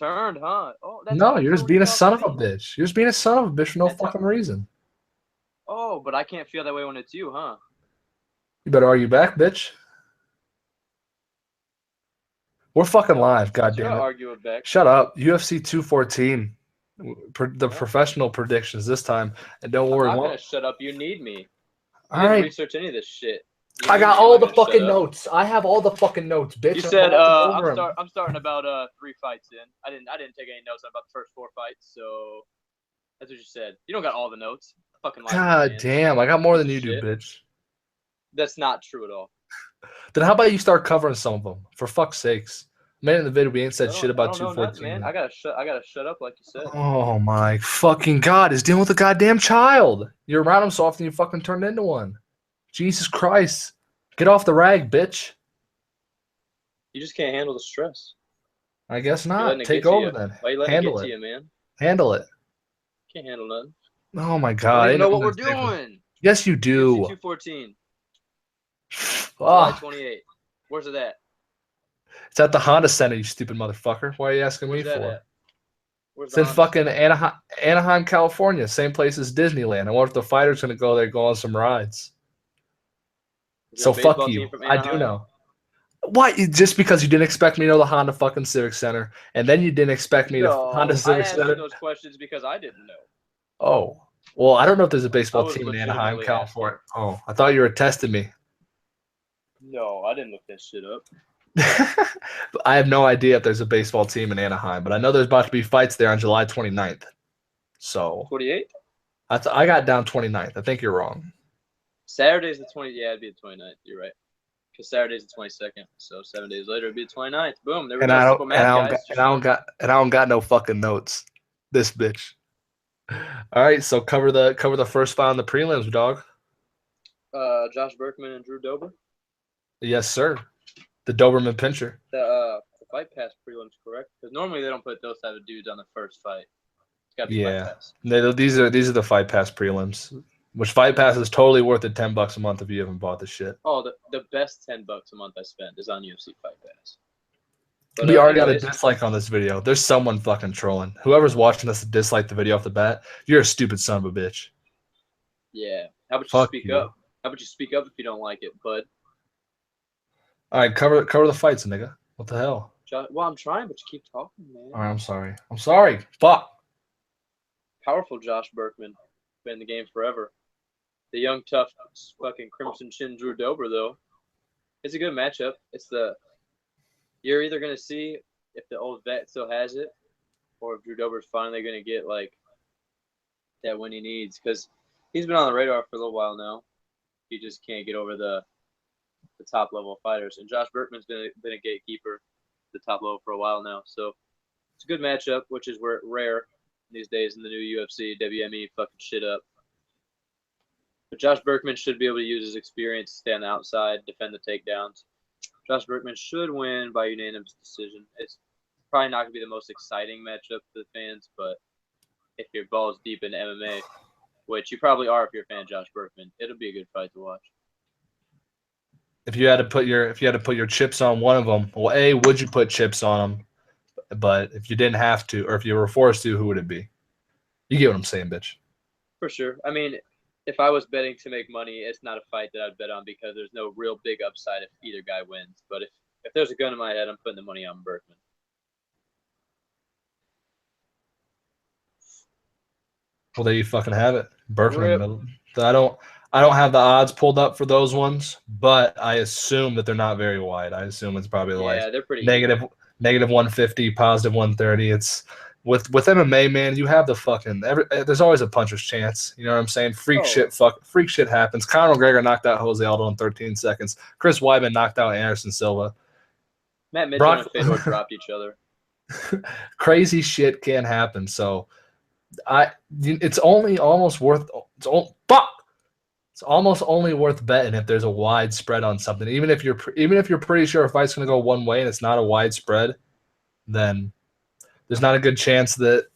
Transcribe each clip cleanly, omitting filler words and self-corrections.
turned, huh? Oh, that's No, you're just being a son of a me. bitch. You're just being a son of a bitch for no fucking reason. Oh, but I can't feel that way when it's you, huh? You better argue back, bitch. We're fucking live, goddamn it. Argue it back. Shut up. UFC 214. The professional predictions this time. And don't worry. I'm not going to shut up. You need me. You didn't research any of this shit. I got all the fucking notes. I have all the fucking notes, bitch. You said I'm starting about 3 fights in. I didn't take any notes on about the first 4 fights, so that's what you said. You don't got all the notes. Fucking lying. God damn, I got more than you do, bitch. That's not true at all. Then how about you start covering some of them? For fuck's sakes. Man, in the video we ain't said shit about 214. Man, I gotta shut up like you said. Oh my fucking god, he's dealing with a goddamn child. You're around him so often you fucking turned into one. Jesus Christ. Get off the rag, bitch. You just can't handle the stress. I guess not. Take over then. Why you letting it get to you, man? Handle it. Can't handle nothing. Oh my god. I don't even know what we're doing. Yes, you do. 214. July 28. Where's it at? It's at the Honda Center, you stupid motherfucker. Why are you asking me for? It's in fucking Anaheim, California. Same place as Disneyland. I wonder if the fighter's going to go there go on some rides. So fuck you. I do know. Why? Just because you didn't expect me to know the Honda fucking Civic Center, and then you didn't expect me to Honda Civic Center. I asked those questions because I didn't know. Oh. Well, I don't know if there's a baseball team in Anaheim, California. Oh, I thought you were testing me. No, I didn't look that shit up. I have no idea if there's a baseball team in Anaheim, but I know there's about to be fights there on July 29th. So 28th? I got down 29th. I think you're wrong. Saturday's the 20th. Yeah, it'd be the 29th. You're right. Because Saturday's the 22nd. So 7 days later, it'd be the 29th. Boom. There we go. I don't got no fucking notes. This bitch. All right, so cover the first fight on the prelims, dog. Josh Berkman and Drew Dober. Yes, sir. The Doberman pincher. The Fight Pass prelims, correct? Because normally they don't put those type of dudes on the first fight. It's gotta be Fight Pass. These are the Fight Pass prelims. Which Fight Pass is totally worth it $10 a month if you haven't bought the shit. Oh, the best $10 a month I spent is on UFC Fight Pass. But, we already got a dislike on this video. There's someone fucking trolling. Whoever's watching this to dislike the video off the bat, you're a stupid son of a bitch. Yeah. How about you speak up? How about you speak up if you don't like it, bud? All right, cover the fights, nigga. What the hell? Well, I'm trying, but you keep talking, man. All right, I'm sorry. I'm sorry. Fuck. Powerful Josh Berkman. Been in the game forever. The young, tough, fucking Crimson Chin Drew Dober, though. It's a good matchup. You're either going to see if the old vet still has it or if Drew Dober's finally going to get, like, that win he needs. Because he's been on the radar for a little while now. He just can't get over the top-level fighters. And Josh Berkman's been a gatekeeper the top level for a while now. So it's a good matchup, which is rare these days in the new UFC, WME fucking shit up. But Josh Berkman should be able to use his experience, stay on the outside, defend the takedowns. Josh Berkman should win by unanimous decision. It's probably not going to be the most exciting matchup for the fans, but if your balls deep in MMA, which you probably are if you're a fan of Josh Berkman, it'll be a good fight to watch. If you had to put your chips on one of them, well, A, would you put chips on them? But if you didn't have to, or if you were forced to, who would it be? You get what I'm saying, bitch. For sure. I mean, if I was betting to make money, it's not a fight that I'd bet on because there's no real big upside if either guy wins. But if there's a gun in my head, I'm putting the money on Berkman. Well, there you fucking have it. Berkman. I don't have the odds pulled up for those ones, but I assume that they're not very wide. I assume it's probably they're pretty negative 150, positive 130. It's with MMA, man. You have the fucking there's always a puncher's chance. You know what I'm saying? Freak shit happens. Conor McGregor knocked out Jose Aldo in 13 seconds. Chris Weidman knocked out Anderson Silva. Matt Mitchell and Fedor dropped each other. Crazy shit can happen. So it's only almost worth. It's almost only worth betting if there's a wide spread on something. Even if you're pretty sure a fight's going to go one way and it's not a wide spread, then there's not a good chance that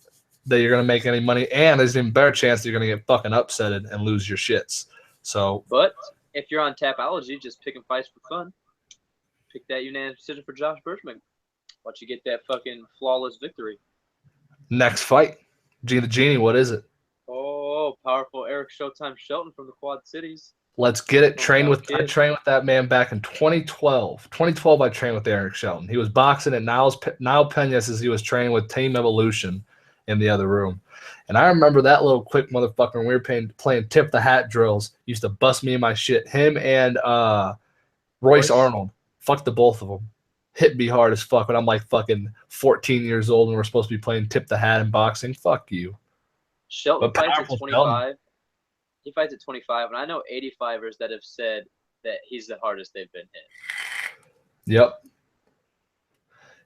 you're going to make any money, and there's an even better chance that you're going to get fucking upsetted and lose your shits. So, but if you're on Tapology, just picking fights for fun, pick that unanimous decision for Josh Berkman. Watch you get that fucking flawless victory. Next fight. The Genie, what is it? Oh, powerful Eric Showtime Shelton from the Quad Cities. Let's get it. Hometown I kid. trained with that man back in 2012. 2012, I trained with Eric Shelton. He was boxing at Nile Pena as he was training with Team Evolution in the other room. And I remember that little quick motherfucker when we were playing tip the hat drills. He used to bust me in my shit. Him and Royce Arnold. Fuck the both of them. Hit me hard as fuck when I'm like fucking 14 years old and we're supposed to be playing tip the hat and boxing. Fuck you. Shelton But fights at powerful 25. Shelton. He fights at 25, and I know 85ers that have said that he's the hardest they've been hit. Yep.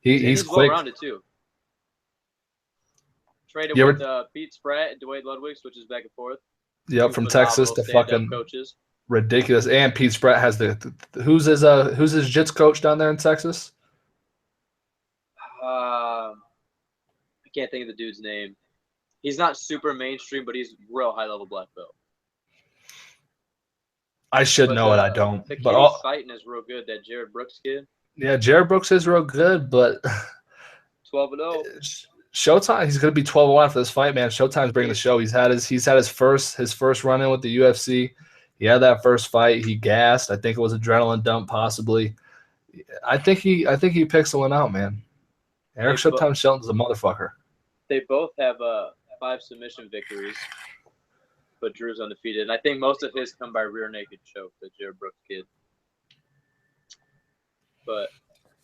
He's quick. Well-rounded too. Traded You with Pete Spratt and Dwayne Ludwig, switches back and forth. Yep, from Texas to fucking coaches. Ridiculous. And Pete Spratt has who's his jits coach down there in Texas? I can't think of the dude's name. He's not super mainstream, but he's real high level black belt. I should know it. I don't. The kid he's fighting is real good. That Jared Brooks kid. Yeah, Jared Brooks is real good, but 12-0. Showtime. He's gonna be 12-1 after this fight, man. Showtime's bringing the show. He's had his first run in with the UFC. He had that first fight. He gassed. I think it was adrenaline dump, possibly. I think he picks the one out, man. Eric Showtime Shelton's a motherfucker. They both have 5 submission victories, but Drew's undefeated. And I think most of his come by rear naked choke, the Jared Brooks kid. But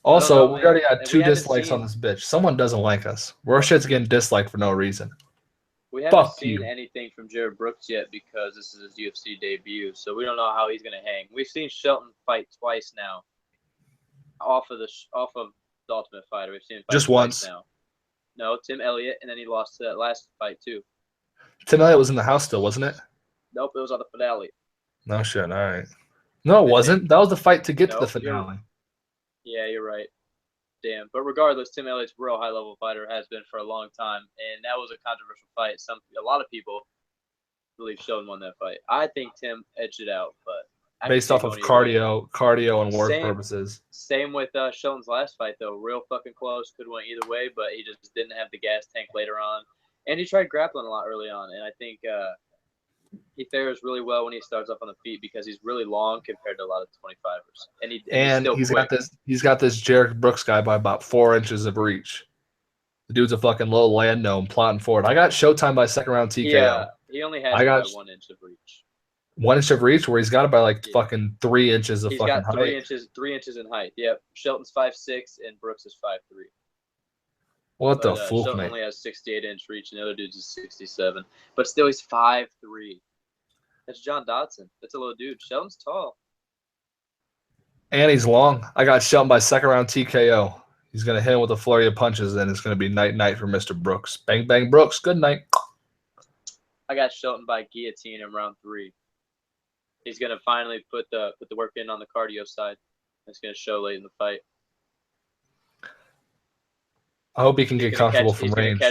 also, we already got 2 dislikes on this bitch. Someone doesn't like us. Our shit's getting disliked for no reason. We haven't seen anything from Jared Brooks yet because this is his UFC debut, so we don't know how he's going to hang. We've seen Shelton fight twice now off of the Ultimate Fighter. We've seen him fight just once now. No, Tim Elliott, and then he lost to that last fight too. Tim Elliott was in the house still, wasn't it? Nope, it was on the finale. No shit. All right. No, it wasn't. That was the fight to get to the finale. Yeah, you're right. Damn. But regardless, Tim Elliott's a real high-level fighter, has been for a long time, and that was a controversial fight. A lot of people believe Shelton won that fight. I think Tim edged it out, but based off of cardio and work purposes. Same with Shelton's last fight, though. Real fucking close. Could have went either way, but he just didn't have the gas tank later on. And he tried grappling a lot early on, and I think he fares really well when he starts off on the feet because he's really long compared to a lot of 25ers. And he's got this Jared Brooks guy by about 4 inches of reach. The dude's a fucking little land gnome plotting forward. I got Showtime by second round TKO. Yeah, he only has about 1 inch of reach. 1 inch of reach, where he's got it by fucking 3 inches of fucking height. He's got 3 inches in height. Yep. Shelton's 5'6" and Brooks is 5'3". What the fuck, Shelton man? only has 68-inch reach, and the other dude's is 67. But still, he's 5'3". That's John Dodson. That's a little dude. Shelton's tall. And he's long. I got Shelton by second round TKO. He's going to hit him with a flurry of punches, and it's going to be night-night for Mr. Brooks. Bang, bang, Brooks. Good night. I got Shelton by guillotine in round 3. He's going to finally put the work in on the cardio side. It's going to show late in the fight. I hope he can get comfortable from range.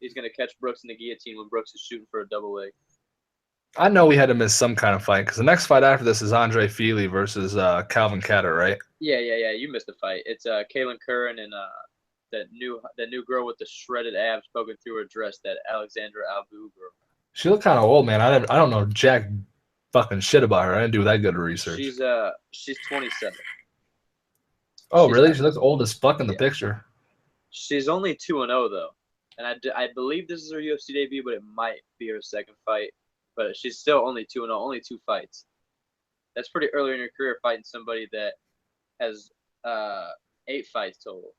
He's going to catch Brooks in the guillotine when Brooks is shooting for a double leg. I know we had to miss some kind of fight because the next fight after this is Andre Feely versus Calvin Kattar, right? Yeah. You missed the fight. It's Kaylin Curran and that new girl with the shredded abs poking through her dress, that Alexandra Albu girl. She looked kind of old, man. I don't know jack fucking shit about her. I didn't do that good research. She's 27. Oh, really? She looks old as fuck in the picture. She's only 2-0 though, and I believe this is her UFC debut, but it might be her second fight. But she's still only 2-0, only 2 fights. That's pretty early in your career fighting somebody that has 8 fights total.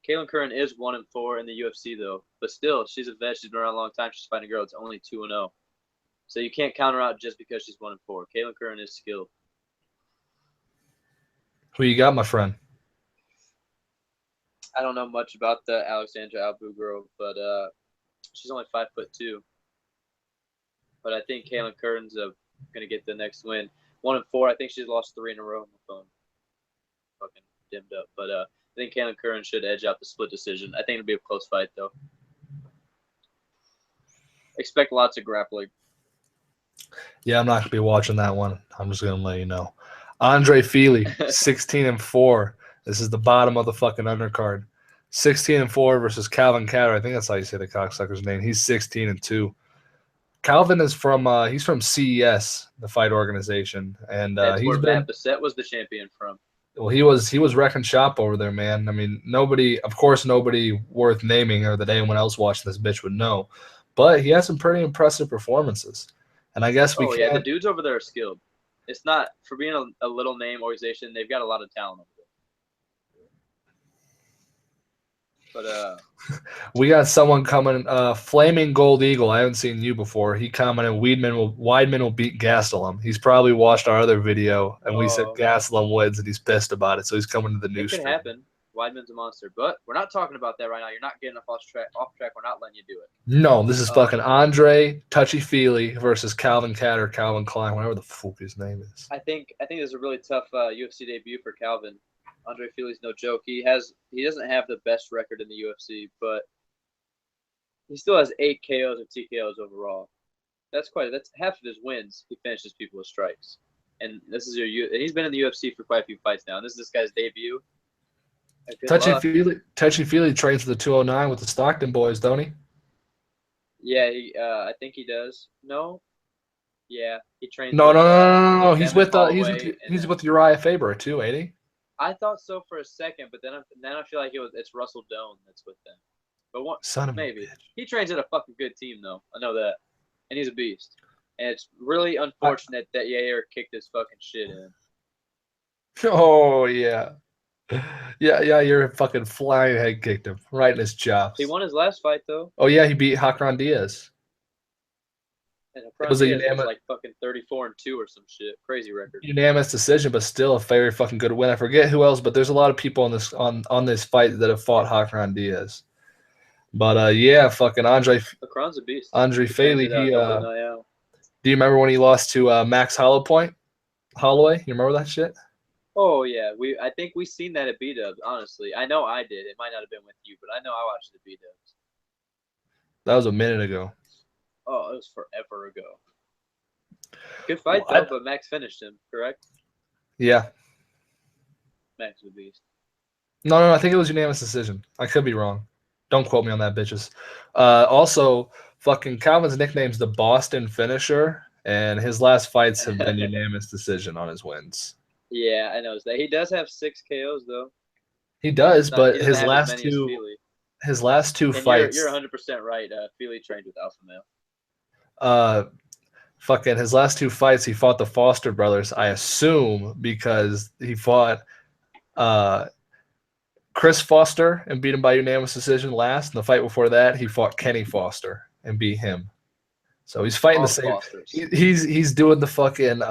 Kaylin Curran is 1-4 in the UFC though, but still, she's a vet. She's been around a long time. She's fighting a girl that's only 2-0. So you can't count her out just because she's 1-4. Kaylin Curran is skilled. Who you got, my friend? I don't know much about the Alexandra Albu girl, but she's only 5'2". But I think Kaylin Curran's going to get the next win. 1-4. I think she's lost 3 in a row on the phone. Fucking dimmed up. But I think Kaylin Curran should edge out the split decision. I think it'll be a close fight, though. Expect lots of grappling. Yeah, I'm not going to be watching that one. I'm just going to let you know. Andre Feely, 16-4. This is the bottom of the fucking undercard. 16-4 versus Calvin Catter. I think that's how you say the cocksucker's name. He's 16-2. Calvin is from he's from CES, the fight organization, and That's he's where been Matt Bissett was the champion from. well. He was wrecking shop over there, man. I mean, nobody worth naming or that anyone else watching this bitch would know, but he has some pretty impressive performances, and I guess we Yeah, the can't. dudes over there are skilled. It's not for being a little name organization. They've got a lot of talent over there. But We got someone coming, Flaming Gold Eagle. I haven't seen you before. He commented Weidman will beat Gastelum. He's probably watched our other video, and we said Gastelum wins, and he's pissed about it. So he's coming to the new It can stream. happen. Weidman's a monster, but we're not talking about that right now. You're not getting off track. We're not letting you do it. No, this is fucking Andre Touchy-Feely versus Calvin Catter, Calvin Klein, whatever the fuck his name is. I think this is a really tough UFC debut for Calvin. Andre Feely's no joke. He doesn't have the best record in the UFC, but he still has 8 KOs and TKOs overall. That's half of his wins. He finishes people with strikes, and he's been in the UFC for quite a few fights now. And this is this guy's debut. Touchy-Feely trains for the 209 with the Stockton boys, don't he? Yeah, I think he does. No, yeah, he trains. No. He's with Uriah Faber too, ain't he? I thought so for a second, but then I feel like it's Russell Doan that's with them. But maybe he trains at a fucking good team though. I know that, and he's a beast. And it's really unfortunate that Yair kicked his fucking shit in. Oh yeah. Yeah, you're fucking flying head kicked him right in his chops. He won his last fight though. Oh yeah, he beat Hakran Diaz. And it was like fucking 34-2 or some shit. Crazy record. Unanimous decision, but still a very fucking good win. I forget who else, but there's a lot of people on this fight that have fought Hakran Diaz. But yeah, fucking Hakran's a beast. Andre Feely, do you remember when he lost to Max Holloway? You remember that shit? Oh yeah, I think we seen that at B-Dubs. Honestly, I know I did. It might not have been with you, but I know I watched the B-Dubs. That was a minute ago. Oh, it was forever ago. Good fight though, but Max finished him, correct? Yeah. Max was a beast. No, I think it was unanimous decision. I could be wrong. Don't quote me on that, bitches. Also, fucking Calvin's nickname's the Boston Finisher, and his last fights have been unanimous decision on his wins. Yeah, I know that. He does have 6 KOs though. He does, but his last two fights. You're 100% right. Feely trained with Alpha Male. Fucking his last 2 fights, he fought the Foster brothers. I assume because he fought Chris Foster and beat him by unanimous decision last. And the fight before that, he fought Kenny Foster and beat him. So he's fighting the same. He's doing the fucking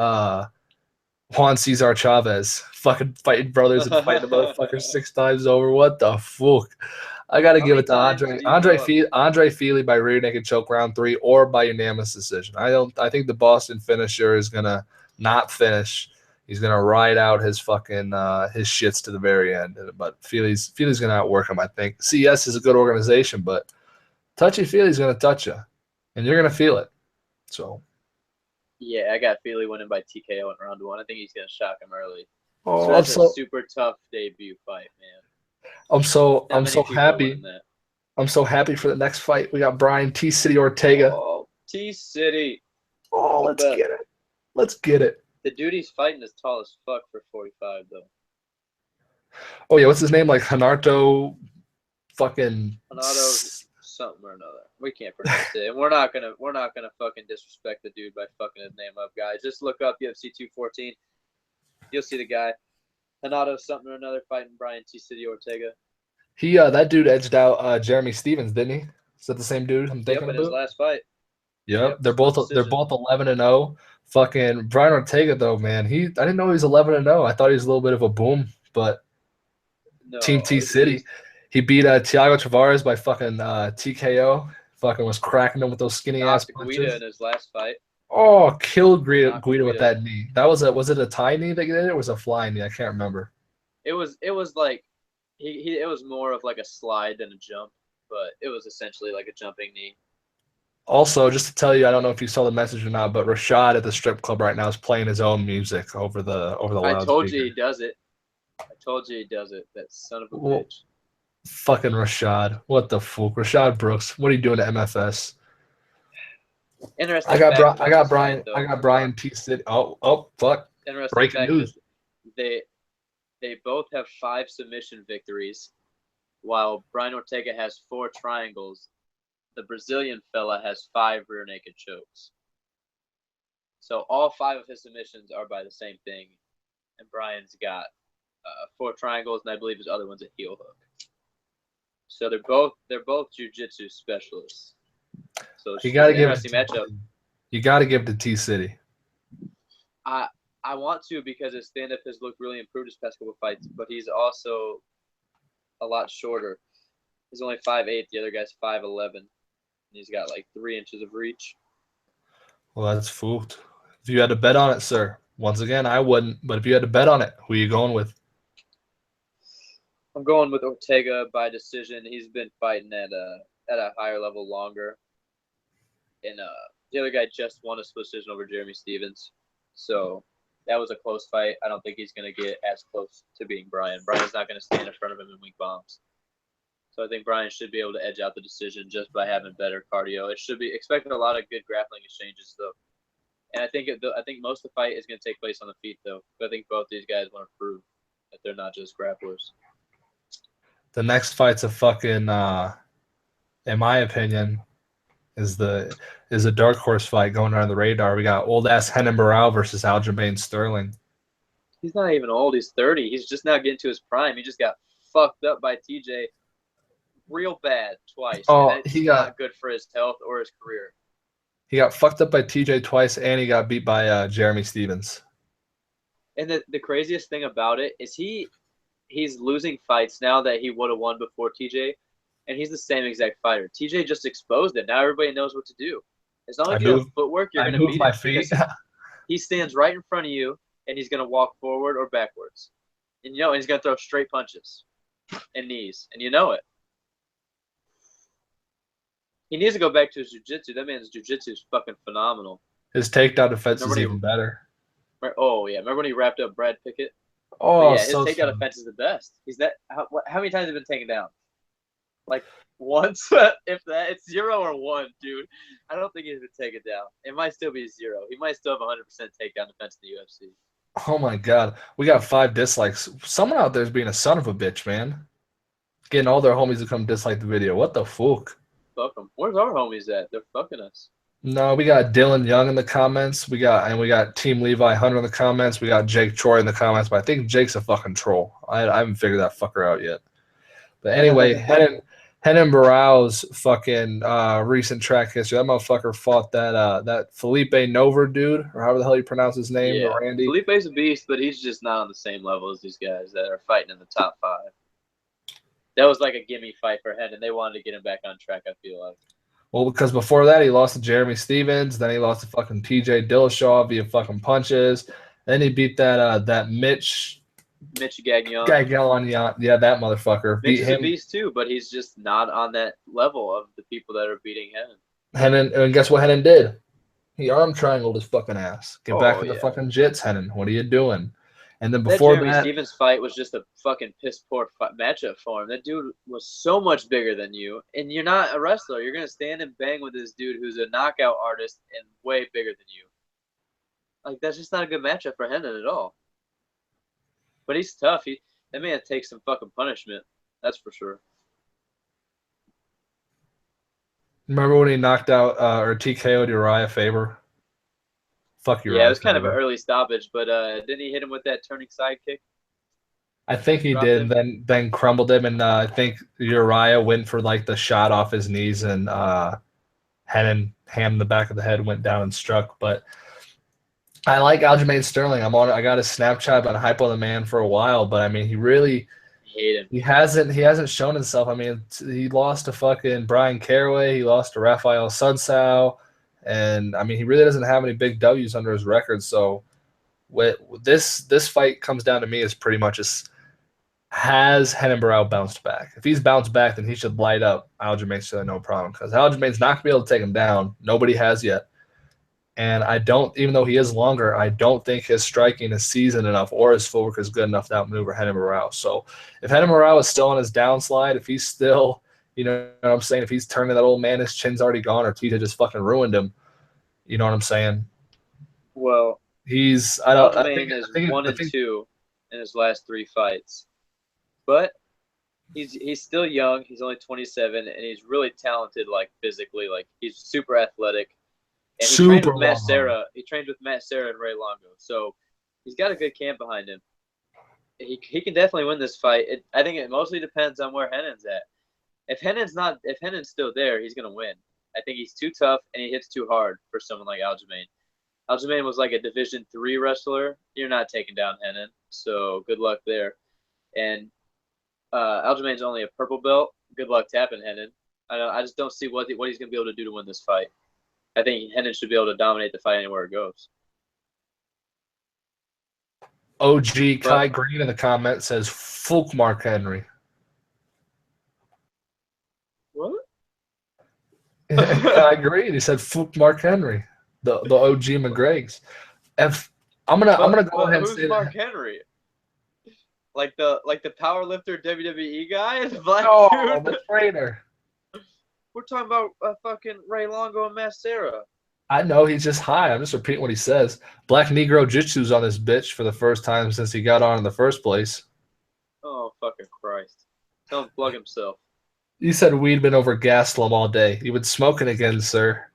Juan Cesar Chavez, fucking fighting brothers and fighting the motherfucker 6 times over. What the fuck? I got to give it to Andre Feely by rear naked choke round 3 or by unanimous decision. I think the Boston finisher is gonna not finish. He's gonna ride out his fucking his shits to the very end. But Feely's gonna outwork him. I think CS is a good organization, but Touchy-Feely's gonna touch you, and you're gonna feel it. So. Yeah, I got Feely winning by TKO in round 1. I think he's gonna shock him early. Oh, so that's a super tough debut fight, man. I'm so happy. I'm so happy for the next fight. We got Brian T City Ortega. Oh, T City. Oh, let's get it. Let's get it. The dude he's fighting is tall as fuck for 45 though. Oh yeah, what's his name? Like Hanarto, fucking. Hanarto something or another. We can't pronounce it, and we're not gonna fucking disrespect the dude by fucking his name up, guys. Just look up UFC 214. You'll see the guy. Hanato something or another fighting Brian T City Ortega. He that dude edged out Jeremy Stevens, didn't he? Is that the same dude I'm thinking about? His last fight. Yep. They're both 11-0. Fucking Brian Ortega though, man. I didn't know he was 11-0. I thought he was a little bit of a boom, but Team T City. He beat Thiago Tavares by fucking TKO. Fucking was cracking him with those skinny ass punches. Guida in his last fight. Oh, killed Guida with that knee. That was was it a tie knee that he did, or was it a flying knee? I can't remember. It was like it was more of like a slide than a jump, but it was essentially like a jumping knee. Also, just to tell you, I don't know if you saw the message or not, but Rashad at the strip club right now is playing his own music over the loudspeaker. I told you he does it. That son of a bitch. Fucking Rashad. What the fuck? Rashad Brooks. What are you doing to MFS? Interesting I got fact about this Brian. fight, though. I got Brian T. City. Oh, fuck. Interesting Breaking fact news. is they both have 5 submission victories, while Brian Ortega has 4 triangles. The Brazilian fella has 5 rear naked chokes. So all 5 of his submissions are by the same thing, and Brian's got 4 triangles, and I believe his other one's a heel hook. So they're both jiu-jitsu specialists. So it's You just gotta an give interesting matchup. You gotta give to T City. I want to, because his stand-up has looked really improved his past couple fights, but he's also a lot shorter. He's only 5'8", the other guy's 5'11", and he's got like 3 inches of reach. Well, that's fooled. If you had to bet on it, sir, once again, I wouldn't. But if you had to bet on it, who are you going with? I'm going with Ortega by decision. He's been fighting at a higher level longer, and the other guy just won a split decision over Jeremy Stevens, so that was a close fight. I don't think he's going to get as close to being Brian. Brian's not going to stand in front of him and weak bombs. So I think Brian should be able to edge out the decision just by having better cardio. It should be expecting a lot of good grappling exchanges, though. And I think most of the fight is going to take place on the feet, though. But I think both these guys want to prove that they're not just grapplers. The next fight's a fucking, in my opinion, is a dark horse fight going under the radar. We got old ass Renan Barao versus Aljamain Sterling. He's not even old. He's 30. He's just now getting to his prime. He just got fucked up by TJ real bad twice. Oh, and that's not good for his health or his career. He got fucked up by TJ twice, and he got beat by Jeremy Stevens. And the craziest thing about it is he's losing fights now that he would have won before TJ, and he's the same exact fighter. TJ just exposed it. Now everybody knows what to do. As long as you have footwork, you're going to beat him. Feet. He stands right in front of you, and he's going to walk forward or backwards. And he's going to throw straight punches and knees, and you know it. He needs to go back to his jiu-jitsu. That man's jiu-jitsu is fucking phenomenal. His takedown defense is even better. Oh, yeah. Remember when he wrapped up Brad Pickett? Oh, yeah, his takedown defense is the best. How many times have he been taken down? Like once, if that. It's 0 or 1, dude. I don't think he's been taken down. It might still be 0. He might still have 100% takedown defense in the UFC. Oh, my God. We got 5 dislikes. Someone out there is being a son of a bitch, man. Getting all their homies to come dislike the video. What the fuck? Fuck them. Where's our homies at? They're fucking us. No, we got Dylan Young in the comments. We got Team Levi Hunter in the comments. We got Jake Troy in the comments. But I think Jake's a fucking troll. I haven't figured that fucker out yet. But anyway, Renan Barao's fucking recent track history. That motherfucker fought that Felipe Nover dude, or however the hell you pronounce his name. Yeah, Randy. Felipe's a beast, but he's just not on the same level as these guys that are fighting in the top 5. That was like a gimme fight for Renan. They wanted to get him back on track, I feel like. Well, because before that, he lost to Jeremy Stevens. Then he lost to fucking TJ Dillashaw via fucking punches. Then he beat that Mitch Gagnon. Yeah, that motherfucker. Mitch is a beast too, but he's just not on that level of the people that are beating Renan. And guess what Renan did? He arm triangled his fucking ass. Get back in the fucking jits, Renan. What are you doing? And then before Jeremy Stevens fight was just a fucking piss poor matchup for him. That dude was so much bigger than you, and you're not a wrestler. You're gonna stand and bang with this dude who's a knockout artist and way bigger than you. Like, that's just not a good matchup for Renan at all. But he's tough. That man takes some fucking punishment. That's for sure. Remember when he knocked out or TKO'd Uriah Faber? Fuck Uriah. Yeah, it was kind of an early stoppage, but didn't he hit him with that turning side kick? I think he did. Then crumbled him, and I think Uriah went for like the shot off his knees, and Renan hammed the back of the head, went down and struck. But I like Aljamain Sterling. I got his Snapchat, been hype on the man for a while, but I mean, he really hate him. He hasn't shown himself. I mean, he lost to fucking Brian Caraway. He lost to Rafael Sunsao. And, I mean, he really doesn't have any big W's under his record. So this fight comes down to me as pretty much as has Renan Barao bounced back? If he's bounced back, then he should light up Aljamain Sterling, no problem. Because Aljamain's not going to be able to take him down. Nobody has yet. And I don't, even though he is longer, I don't think his striking is seasoned enough or his footwork is good enough to outmaneuver Renan Barão. So if Renan Barão is still on his downslide, if he's still, you know what I'm saying, if he's turning that old man, his chin's already gone, or Tita just fucking ruined him, you know what I'm saying? Well, he's, Aljamain is 1-2 in his last 3 fights. But he's still young. He's only 27, and he's really talented, like physically. Like he's super athletic. And he trained with Matt Serra. He trained with Matt Serra and Ray Longo. So he's got a good camp behind him. He can definitely win this fight. I think it mostly depends on where Renan's at. If Renan's still there, he's gonna win. I think he's too tough and he hits too hard for someone like Aljamain. Aljamain was like a Division III wrestler. You're not taking down Renan, so good luck there. And Aljamain's only a purple belt. Good luck tapping Renan. I just don't see what he's gonna be able to do to win this fight. I think Renan should be able to dominate the fight anywhere it goes. OG Kai Green in the comments says Fook Mark Henry. What? Kai Green. He said Fook Mark Henry, the OG McGreg's. I'm gonna go ahead and say Mark Henry? Like the powerlifter WWE guy, the black dude. The trainer. We're talking about fucking Ray Longo and Matt Serra. I know, he's just high. I'm just repeating what he says. Black Negro Jitsu's on this bitch for the first time since he got on in the first place. Oh, fucking Christ. Tell him to plug himself. You said weed been over Gaslam all day. You've been smoking again, sir.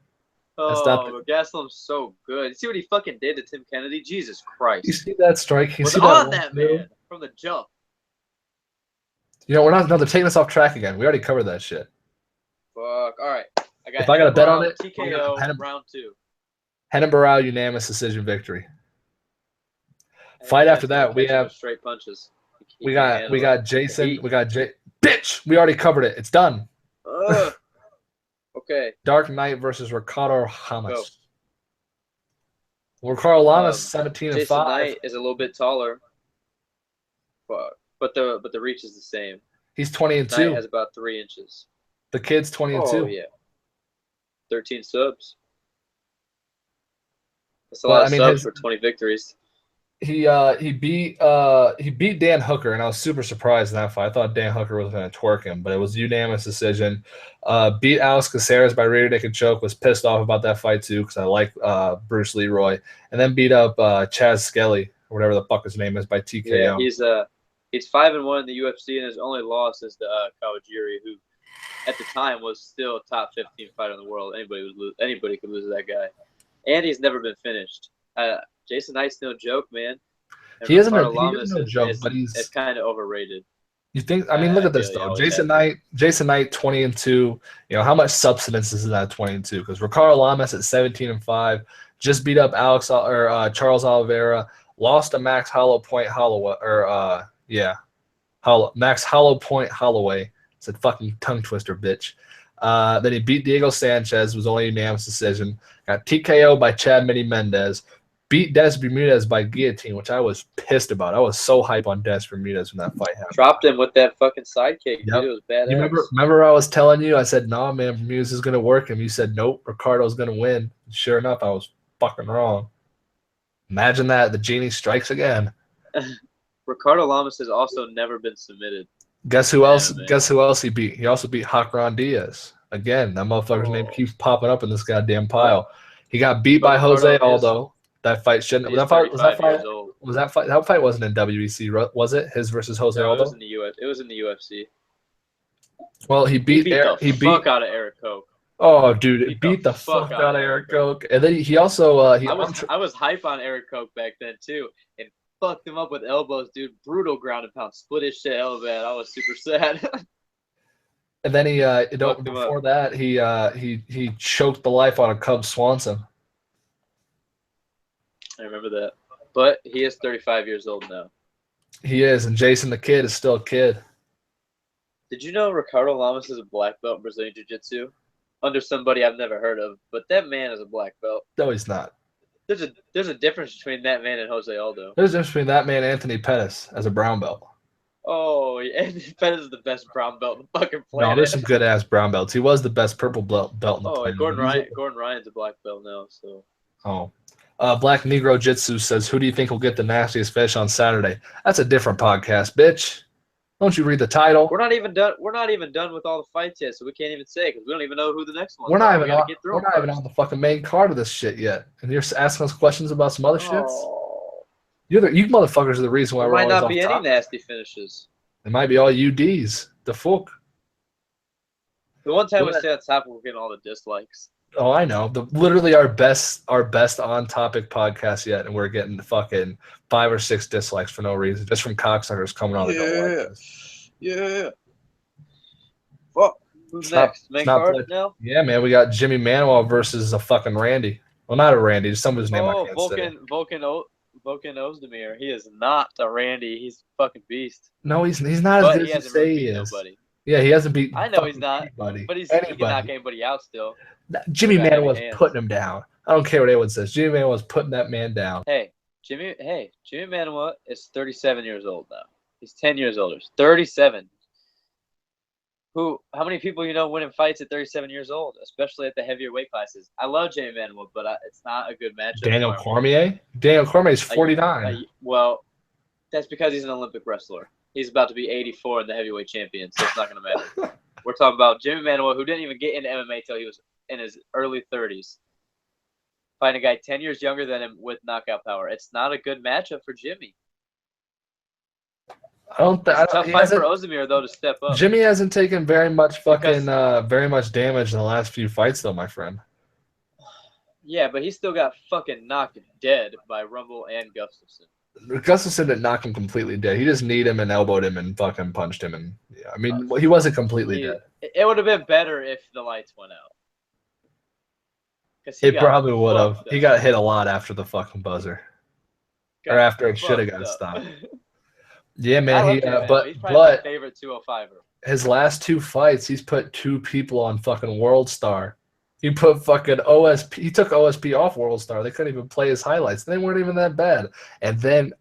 Oh, Gaslam's so good. You see what he fucking did to Tim Kennedy? Jesus Christ. You see that strike? You was see on that man from the jump. You know, they're taking us off track again. We already covered that shit. Fuck. All right. If I got a bet on it, TKO round 2. Renan Barão unanimous decision victory. Fight after that, we have straight punches. We got Jason. We got Bitch. We already covered it. It's done. Okay. Dark Knight versus Ricardo Lamas. Ricardo Lamas 17-5. Jason Knight is a little bit taller, but the reach is the same. He's 20-2. Knight has about 3 inches. The kid's 20-2. Oh yeah. 13 subs. That's a lot of subs for 20 victories. He beat Dan Hooker, and I was super surprised in that fight. I thought Dan Hooker was going to twerk him, but it was a unanimous decision. Beat Alex Caceres by rear naked choke. Was pissed off about that fight too because I like Bruce Leroy, and then beat up Chaz Skelly or whatever the fuck his name is by TKO. Yeah, he's 5-1 in the UFC, and his only loss is to Kawajiri, who at the time was still a top 15 fighter in the world. Anybody could lose to that guy, and he's never been finished. Jason Knight's no joke, man. And He isn't no joke, but it's kind of overrated. You think? I mean, look at this though. Jason Knight, 20-2. You know how much substance is in that 20-2? Because Ricardo Lamas at 17-5 just beat up Charles Oliveira, lost to Max Hollowpoint Holloway. It's a fucking tongue twister, bitch. Then he beat Diego Sanchez, was only a unanimous decision. Got TKO by Chad Mini Mendez. Beat Dennis Bermudez by guillotine, which I was pissed about. I was so hype on Dennis Bermudez when that fight happened. Dropped him with that fucking sidekick. Yep. Dude, it was badass. You remember I was telling you? I said, "Nah, man, Bermudez is gonna work him." You said, "Nope, Ricardo's gonna win." Sure enough, I was fucking wrong. Imagine that the genie strikes again. Ricardo Lamas has also never been submitted. Guess who else? Guess who else he beat? He also beat Hakran Diaz. Again, that motherfucker's name keeps popping up in this goddamn pile. He got beat by Jose Aldo. That fight shouldn't. That fight wasn't in WEC, was it? His versus Jose Aldo. It was in the UFC. Well, he beat the fuck out of Eric Koch. Oh, dude, he beat the fuck out of Eric Koch. And then he also I was hype on Eric Koch back then too, and fucked him up with elbows, dude. Brutal ground and pound, split his shit hell bad. I was super sad. And then before that he choked the life out of Cub Swanson. I remember that. But he is 35 years old now. He is, and Jason the Kid is still a kid. Did you know Ricardo Lamas is a black belt in Brazilian Jiu-Jitsu? Under somebody I've never heard of, but that man is a black belt. No, he's not. There's a difference between that man and Jose Aldo. There's a difference between that man and Anthony Pettis as a brown belt. Oh, Anthony Pettis is the best brown belt in the fucking planet. No, there's some good-ass brown belts. He was the best purple belt in the planet. Gordon Ryan's a black belt now, so... Oh. Black Negro Jitsu says, who do you think will get the nastiest fish on Saturday? That's a different podcast, bitch. Don't you read the title? We're not even done. We're not even done with all the fights yet, so we can't even say because we don't even know who the next one. We're not even on the fucking main card of this shit yet, and you're asking us questions about some other shits. You motherfuckers are the reason why there we're might always not be off any topic. nasty finishes. It might be all UDs. The Fook. The one time we stay on topic, we're getting all the dislikes. Oh, I know. Literally our best on topic podcast yet, and we're getting fucking 5 or 6 dislikes for no reason, just from cocksuckers coming on. Yeah. Well, who's next? Main card now? Yeah, man. We got Jimmy Manuel versus a fucking Randy. Well, not a Randy, just somebody's name I can't say. Volkan Ozdemir. He is not a Randy. He's a fucking beast. No, he's not as good as you say he is. Nobody. Yeah, he hasn't beat. I know he's not, anybody. But he can knock anybody out still. Jimmy Manuel was putting him down. I don't care what anyone says. Jimmy Manuel was putting that man down. Jimmy Manuel is 37 years old now. He's 10 years older. 37. How many people winning fights at 37 years old, especially at the heavier weight classes? I love Jimmy Manuel, but it's not a good matchup. Daniel Cormier? Daniel Cormier is 49. Well, that's because he's an Olympic wrestler. He's about to be 84 in the heavyweight champion, so it's not going to matter. We're talking about Jimmy Manuel, who didn't even get into MMA until he was in his early 30s. Fighting a guy 10 years younger than him with knockout power. It's not a good matchup for Jimmy. It's a tough fight for Ozdemir, though, to step up. Jimmy hasn't taken very much damage in the last few fights, though, my friend. Yeah, but he still got fucking knocked dead by Rumble and Gustafsson. Gustafsson didn't knock him completely dead. He just kneed him and elbowed him and fucking punched him. And yeah, I mean, he wasn't completely dead. It would have been better if the lights went out. It probably would have. He got hit a lot after the fucking buzzer, or after it should have got stopped. Yeah, man. But he's probably my favorite 205er. His last 2 fights, he's put 2 people on fucking World Star. He put fucking OSP. He took OSP off World Star. They couldn't even play his highlights. They weren't even that bad. And then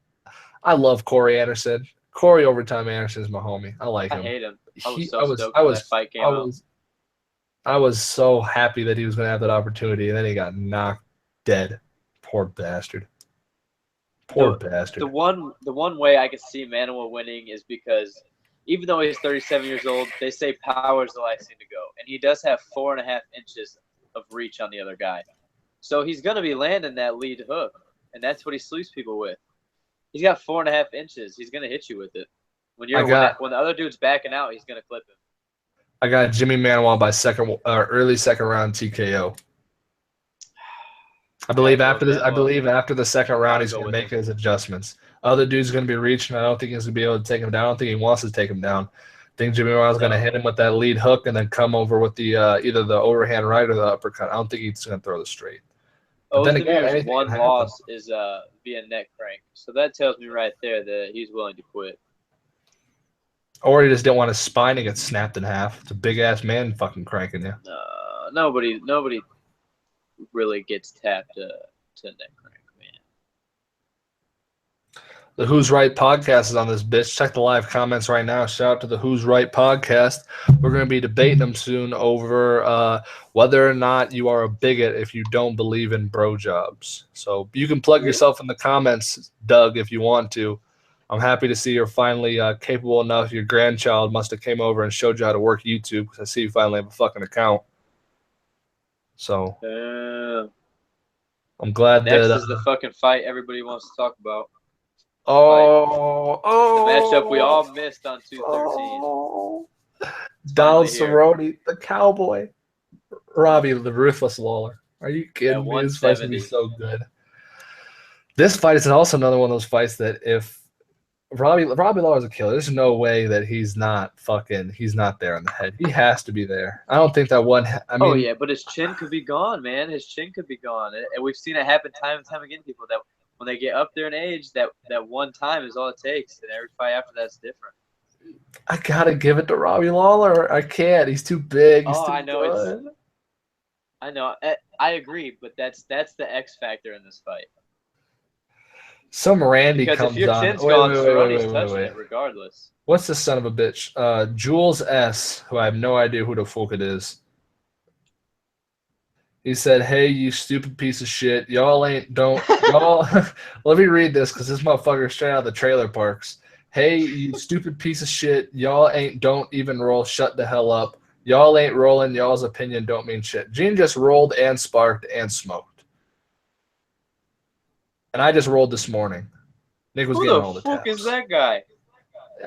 I love Corey Anderson. Corey Overtime Anderson is my homie. I like him. I hate him. I was that fight came out. I was so happy that he was going to have that opportunity, and then he got knocked dead. Poor bastard. Poor bastard. The one way I could see Manuel winning is because even though he's 37 years old, they say power is the last thing to go, and he does have 4.5 inches of reach on the other guy. So he's going to be landing that lead hook, and that's what he sleeps people with. He's got 4.5 inches. He's going to hit you with it. When the other dude's backing out, he's going to clip him. I got Jimmy Manuel by early second round TKO. I believe after the second round he's going to make his adjustments. Other dude's going to be reaching. I don't think he's going to be able to take him down. I don't think he wants to take him down. I think Jimmy Manuel's going to hit him with that lead hook and then come over with the either the overhand right or the uppercut. I don't think he's going to throw the straight. Ozdemir's one loss is via neck crank. So that tells me right there that he's willing to quit. Or he just didn't want his spine to get snapped in half. It's a big-ass man fucking cranking you. Nobody really gets tapped to neck crank, man. The Who's Right podcast is on this bitch. Check the live comments right now. Shout out to the Who's Right podcast. We're going to be debating them soon over whether or not you are a bigot if you don't believe in bro jobs. So you can plug yourself in the comments, Doug, if you want to. I'm happy to see you're finally capable enough. Your grandchild must have came over and showed you how to work YouTube because I see you finally have a fucking account. So I'm glad next that is the fucking fight everybody wants to talk about. The matchup we all missed on 213. Donald Cerrone, the cowboy. Robbie, the ruthless Lawler. Are you kidding me? This fight's gonna be so good. This fight is also another one of those fights that if Robbie Lawler's a killer. There's no way that he's not there in the head. He has to be there. I don't think that one. I mean, but his chin could be gone, man. His chin could be gone, and we've seen it happen time and time again. People that when they get up there in age, that one time is all it takes, and every fight after that's different. I gotta give it to Robbie Lawler. I can't. He's too big. He's too I know. good. I know. I agree, but that's the X factor in this fight. Some Randy because comes if your on. chin's gone, Cerrone's touching it regardless. What's this son of a bitch? Jules S., who I have no idea who the fuck it is. He said, "Hey, you stupid piece of shit. Y'all ain't don't y'all." Let me read this because this motherfucker straight out of the trailer parks. Hey, you stupid piece of shit. Y'all ain't don't even roll. Shut the hell up. Y'all ain't rolling. Y'all's opinion don't mean shit. Gene just rolled and sparked and smoked. And I just rolled this morning. Nick was getting all the taps. Who the fuck is that guy?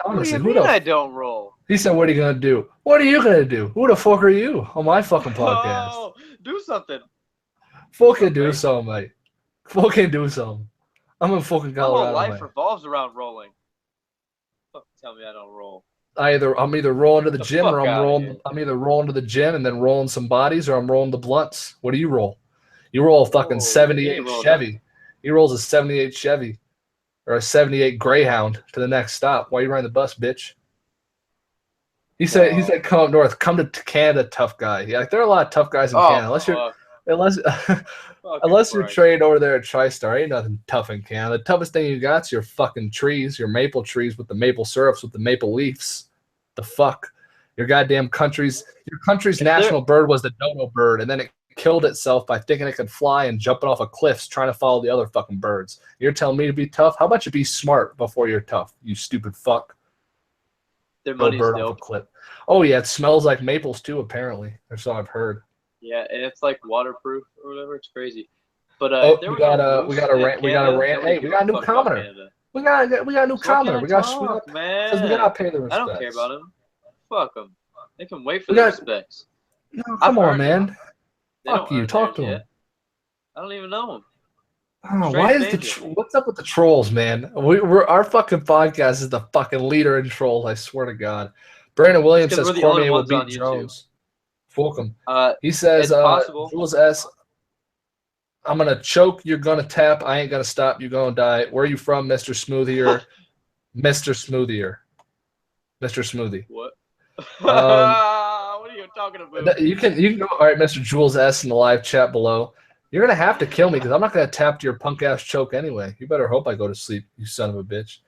Honestly, what do you mean I don't roll? He said, "What are you gonna do? What are you gonna do? Who the fuck are you on my fucking podcast? Oh, do something. Fucking do something, mate. Fucking do something. I'm in fucking Colorado. My whole life revolves around rolling. Fuck, tell me I don't roll. I'm either rolling to the gym or I'm either rolling to the gym and then rolling some bodies or I'm rolling the blunts. What do you roll? You roll a fucking 78 Chevy. He rolls a 78 Chevy or a 78 Greyhound to the next stop. Why are you riding the bus, bitch? He said come up north, come to Canada, tough guy. Yeah, like, there are a lot of tough guys in Canada. Unless you're trained over there at TriStar, ain't nothing tough in Canada. The toughest thing you got's your fucking trees, your maple trees with the maple syrups with the maple leaves. The fuck? Your country's national bird was the dodo bird, and then it killed itself by thinking it could fly and jumping off of cliffs trying to follow the other fucking birds. You're telling me to be tough? How about you be smart before you're tough, you stupid fuck? Their money's bird dope. off a cliff. Oh yeah, it smells like maples too, apparently. Or so I've heard. Yeah, and it's like waterproof or whatever. It's crazy. But we got a rant. Hey, we got a new commenter. We got a new commenter. We gotta pay the respects. I don't care about him. Fuck them. They can wait for the respects. No, come on, man. Fuck you. Talk to him. I don't even know him. Oh, what's up with the trolls, man? Our fucking podcast is the fucking leader in trolls. I swear to God. Brandon Williams says Cormier will beat Jones. Fulcum. He says, Jules S. I'm gonna choke. You're gonna tap. I ain't gonna stop. You're gonna die. Where are you from, Mr. Smoothier? Mr. Smoothier. Mr. Smoothie. What? What are you talking about? You can go. All right, Mr. Jules S. in the live chat below. You're gonna have to kill me because I'm not gonna tap to your punk ass choke anyway. You better hope I go to sleep, you son of a bitch.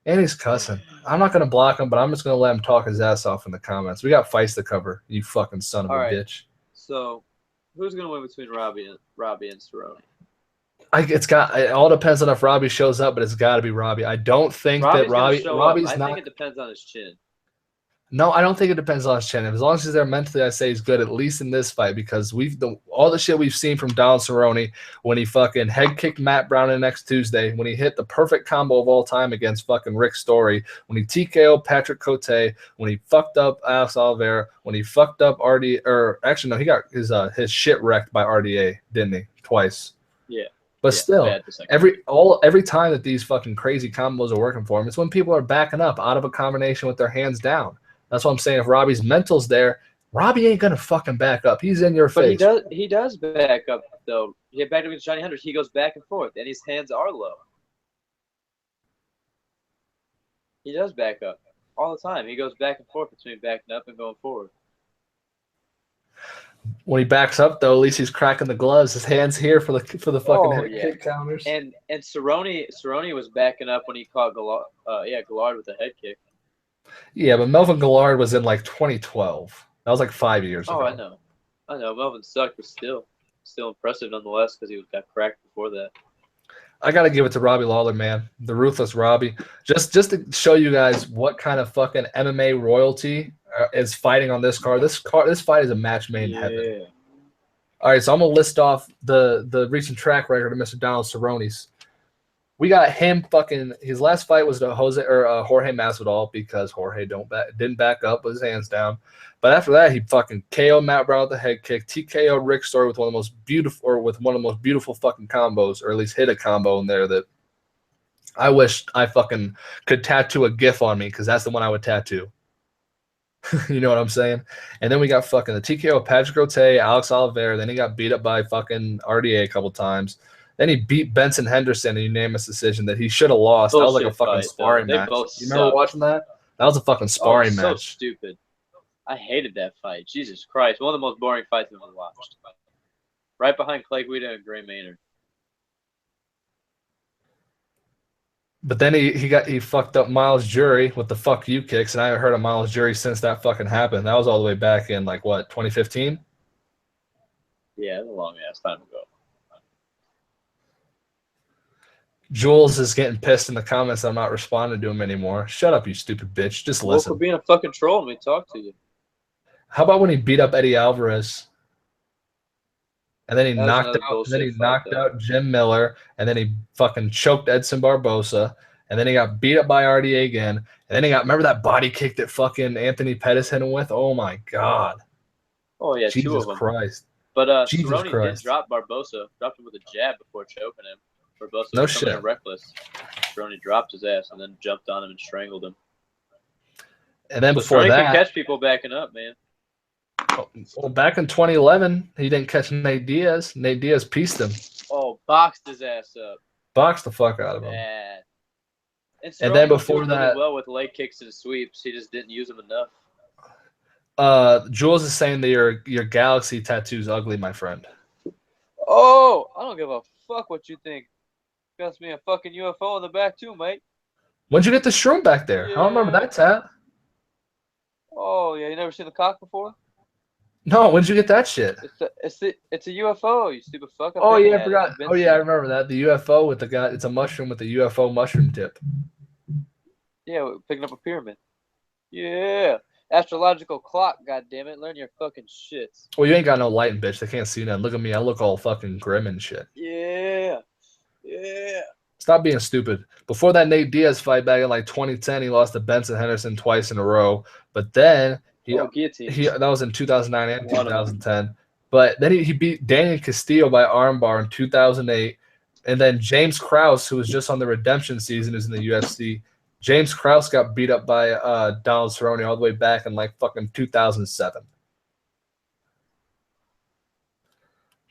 And he's cussing. I'm not gonna block him, but I'm just gonna let him talk his ass off in the comments. We got fights to cover. You fucking son of a bitch. So, who's gonna win between Robbie and Cerrone? It all depends on if Robbie shows up, but it's got to be Robbie. I don't think that Robbie's not. I think it depends on his chin. No, I don't think it depends on his chin. As long as he's there mentally, I say he's good, at least in this fight, because all the shit we've seen from Donald Cerrone when he fucking head kicked Matt Brown in next Tuesday, when he hit the perfect combo of all time against fucking Rick Story, when he TKO'd Patrick Cote, when he fucked up Alex Oliveira, when he fucked up he got his shit wrecked by RDA, didn't he? Twice. Yeah. But still, every time that these fucking crazy combos are working for him, it's when people are backing up out of a combination with their hands down. That's what I'm saying. If Robbie's mental's there, Robbie ain't gonna fucking back up. He's in your face. He does back up though. He get back up against Johnny Hendricks. He goes back and forth, and his hands are low. He does back up all the time. He goes back and forth between backing up and going forward. When he backs up though, at least he's cracking the gloves. His hands here for the fucking head kick counters. And Cerrone was backing up when he caught Gillard with a head kick. Yeah, but Melvin Gillard was in like 2012. That was like 5 years ago. Oh, I know. Melvin sucked, but still impressive nonetheless because he got cracked before that. I got to give it to Robbie Lawler, man. The ruthless Robbie. Just to show you guys what kind of fucking MMA royalty is fighting on this card. This fight is a match made in heaven. All right, so I'm going to list off the recent track record of Mr. Donald Cerrone's. We got him fucking. His last fight was to Jorge Masvidal because Jorge didn't back up with his hands down. But after that, he fucking KO'd Matt Brown with a head kick, TKO'd Rick Story with one of the most beautiful fucking combos, or at least hit a combo in there that I wish I fucking could tattoo a GIF on me because that's the one I would tattoo. You know what I'm saying? And then we got fucking the TKO Patrick Cote, Alex Oliveira. Then he got beat up by fucking RDA a couple times. Then he beat Benson Henderson in a unanimous decision that he should have lost. That was like a fucking sparring match. You remember watching that? That was a fucking sparring match. So stupid. I hated that fight. Jesus Christ. One of the most boring fights I've ever watched. Right behind Clay Guida and Gray Maynard. But then he fucked up Miles Jury with the fuck you kicks, and I haven't heard of Miles Jury since that fucking happened. That was all the way back in like what, 2015? Yeah, a long ass time ago. Jules is getting pissed in the comments. I'm not responding to him anymore. Shut up, you stupid bitch. Just Well, for listen. being a fucking troll and we talk to you. How about when he beat up Eddie Alvarez? And then he That was knocked another out. And then he bullshit fight, knocked though. out Jim Miller. And then he fucking choked Edson Barbosa. And then he got beat up by RDA again. And then he got, remember that body kick that fucking Anthony Pettis hit him with? Oh my god. Oh yeah, two Jesus of them. Christ. But Jesus Cerrone did Christ. drop Barbosa. Dropped him with a jab before choking him. Barbosa No was coming in shit. reckless. Cerrone dropped his ass and then jumped on him and strangled him. And then So before Cerrone that, can catch people backing up, man. well, back in 2011, he didn't catch Nate Diaz. Nate Diaz pieced him. Oh, boxed his ass up. Boxed the fuck out of him. Bad. And And then Cerrone was before doing that, really well with leg kicks and sweeps. He just didn't use them enough. Jules is saying that your galaxy tattoo's ugly, my friend. Oh, I don't give a fuck what you think. Got me a fucking UFO in the back too, mate. When'd you get the shroom back there? I don't remember that tat. Oh yeah, you never seen the cock before? No, when'd you get that shit? It's a UFO, you stupid fuck. Oh yeah, I forgot. Oh yeah, I remember that. The UFO with the guy. It's a mushroom with the UFO mushroom tip. Yeah, we're picking up a pyramid. Yeah. Astrological clock, goddammit. Learn your fucking shits. Well, you ain't got no lighting, bitch. They can't see nothing. Look at me. I look all fucking grim and shit. Yeah. Yeah. Stop being stupid. Before that Nate Diaz fight back in like 2010, he lost to Benson Henderson twice in a row. But then that was in 2009 and 2010. But then he beat Daniel Castillo by armbar in 2008. And then James Krause, who was just on the redemption season, is in the UFC. James Krause got beat up by Donald Cerrone all the way back in like fucking 2007.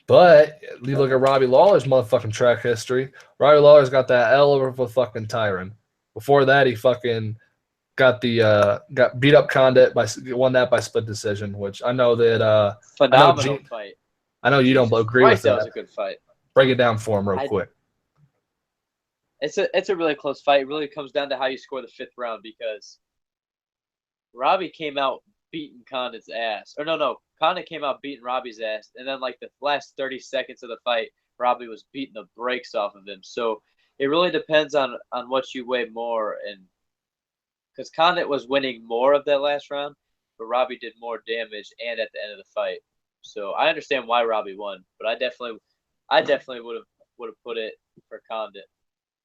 But you look at Robbie Lawler's motherfucking track history. Robbie Lawler's got that L over the fucking Tyron. Before that, he fucking got beat up Condit won that by split decision, which I know that phenomenal fight. I know you don't agree with that. That was a good fight. Break it down for him real quick. It's a really close fight. It really comes down to how you score the fifth round because Robbie came out beating Condit's ass. Or no. Condit came out beating Robbie's ass. And then like the last 30 seconds of the fight, Robbie was beating the brakes off of him. So it really depends on what you weigh more. And because Condit was winning more of that last round, but Robbie did more damage and at the end of the fight. So I understand why Robbie won, but I definitely would have put it for Condit.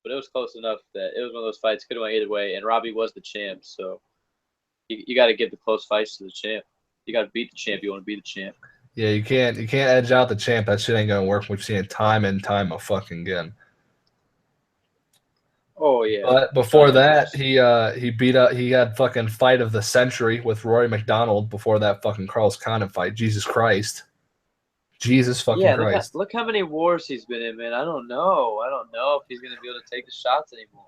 But it was close enough that it was one of those fights could have went either way, and Robbie was the champ, so you got to give the close fights to the champ. You got to beat the champ. You want to be the champ. Yeah, you can't edge out the champ. That shit ain't gonna work. We've seen it time and time a fucking again. Oh yeah. But before that, he had fucking fight of the century with Rory McDonald before that fucking Carlos Condit fight. Jesus Christ. Jesus fucking Christ. Look how many wars he's been in, man. I don't know if he's gonna be able to take the shots anymore.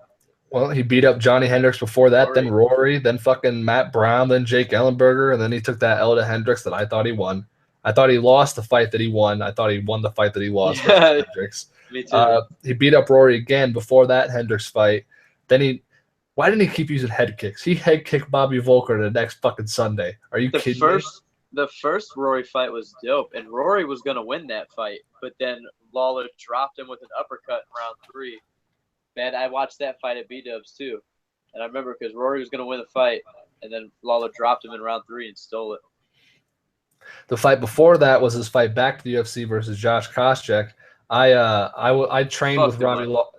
Well, he beat up Johnny Hendricks before that, then Rory, then fucking Matt Brown, then Jake Ellenberger, and then he took that L to Hendricks that I thought he won. I thought he lost the fight that he won. I thought he won the fight that he lost versus Hendricks. Me too. He beat up Rory again before that Hendricks fight. Then why didn't he keep using head kicks? He head kicked Bobby Volker the next fucking Sunday. Are you kidding me? The first Rory fight was dope, and Rory was going to win that fight, but then Lawler dropped him with an uppercut in round 3. Man, I watched that fight at B-Dubs too, and I remember because Rory was going to win the fight, and then Lawler dropped him in round 3 and stole it. The fight before that was his fight back to the UFC versus Josh Koscheck. I trained with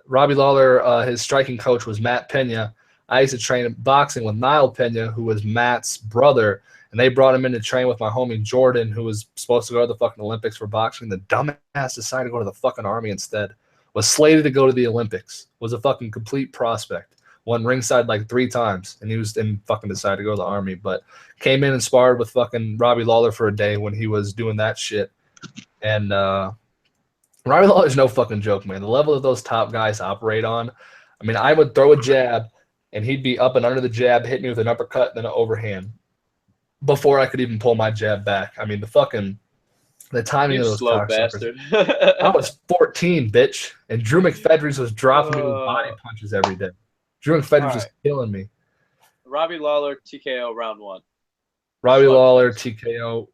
Robbie Lawler. His striking coach was Matt Pena. I used to train boxing with Nile Pena, who was Matt's brother. And they brought him in to train with my homie Jordan, who was supposed to go to the fucking Olympics for boxing. The dumbass decided to go to the fucking Army instead. Was slated to go to the Olympics. Was a fucking complete prospect. Won ringside like 3 times. And he was then fucking decided to go to the Army. But came in and sparred with fucking Robbie Lawler for a day when he was doing that shit. And Robbie Lawler's no fucking joke, man. The level that those top guys operate on. I mean, I would throw a jab, and he'd be up and under the jab, hit me with an uppercut, then an overhand. Before I could even pull my jab back. I mean, the timing of those slow bastard. I was 14, bitch. And Drew McFedries was dropping me with body punches every day. Drew McFedries was killing me. Robbie Lawler, TKO round 1. Robbie Lawler, TKO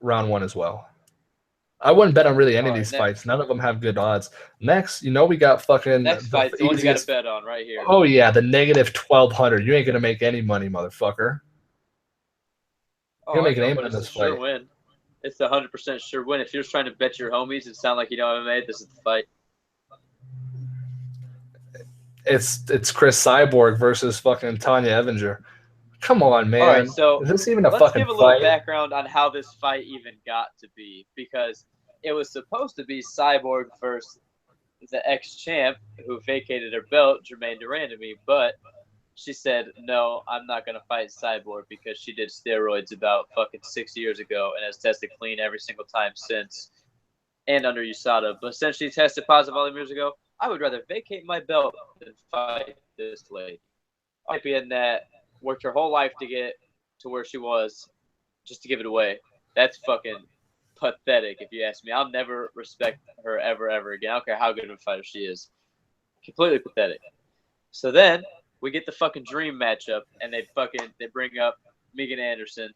round 1 as well. I wouldn't bet on really any of All right, these next. fights. None of them have good odds. Next, we got fucking Next the fight's the one you got to easiest. bet on right here. Oh yeah, the negative 1,200. You ain't gonna make any money, motherfucker. You're I making know, aim but in it's this a sure fight. win. It's the 100% sure win. If you're just trying to bet your homies and sound like you know MMA, this is the fight. It's Chris Cyborg versus fucking Tanya Evinger. Come on, man. All right, so is this even a let's fucking give a little fight? background on how this fight even got to be, because it was supposed to be Cyborg versus the ex-champ who vacated her belt, Jermaine Durandamy, but she said, no, I'm not going to fight Cyborg because she did steroids about fucking 6 years ago and has tested clean every single time since, and under USADA. But since she tested positive all the years ago, I would rather vacate my belt than fight this lady. Might be in that worked her whole life to get to where she was just to give it away. That's fucking pathetic, if you ask me. I'll never respect her ever again. I don't care how good of a fighter she is. Completely pathetic. So then we get the fucking dream matchup, and they bring up Megan Anderson,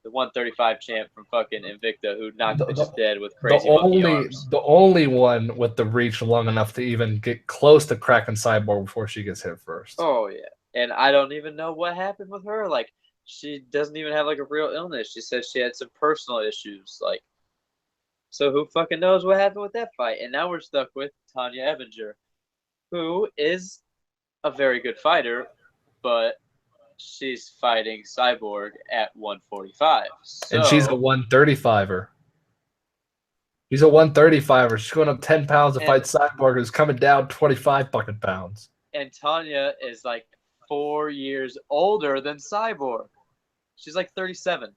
the 135 champ from fucking Invicta, who knocked bitches dead with crazy monkey arms. The only one with the reach long enough to even get close to cracking Cyborg before she gets hit first. Oh yeah, and I don't even know what happened with her. Like, she doesn't even have like a real illness. She said she had some personal issues. Like, so who fucking knows what happened with that fight? And now we're stuck with Tanya Evinger, who is a very good fighter, but she's fighting Cyborg at 145. So, and she's a 135er. She's a 135er. She's going up 10 pounds to fight Cyborg, who's coming down 25 fucking pounds. And Tanya is like 4 years older than Cyborg. She's like 37.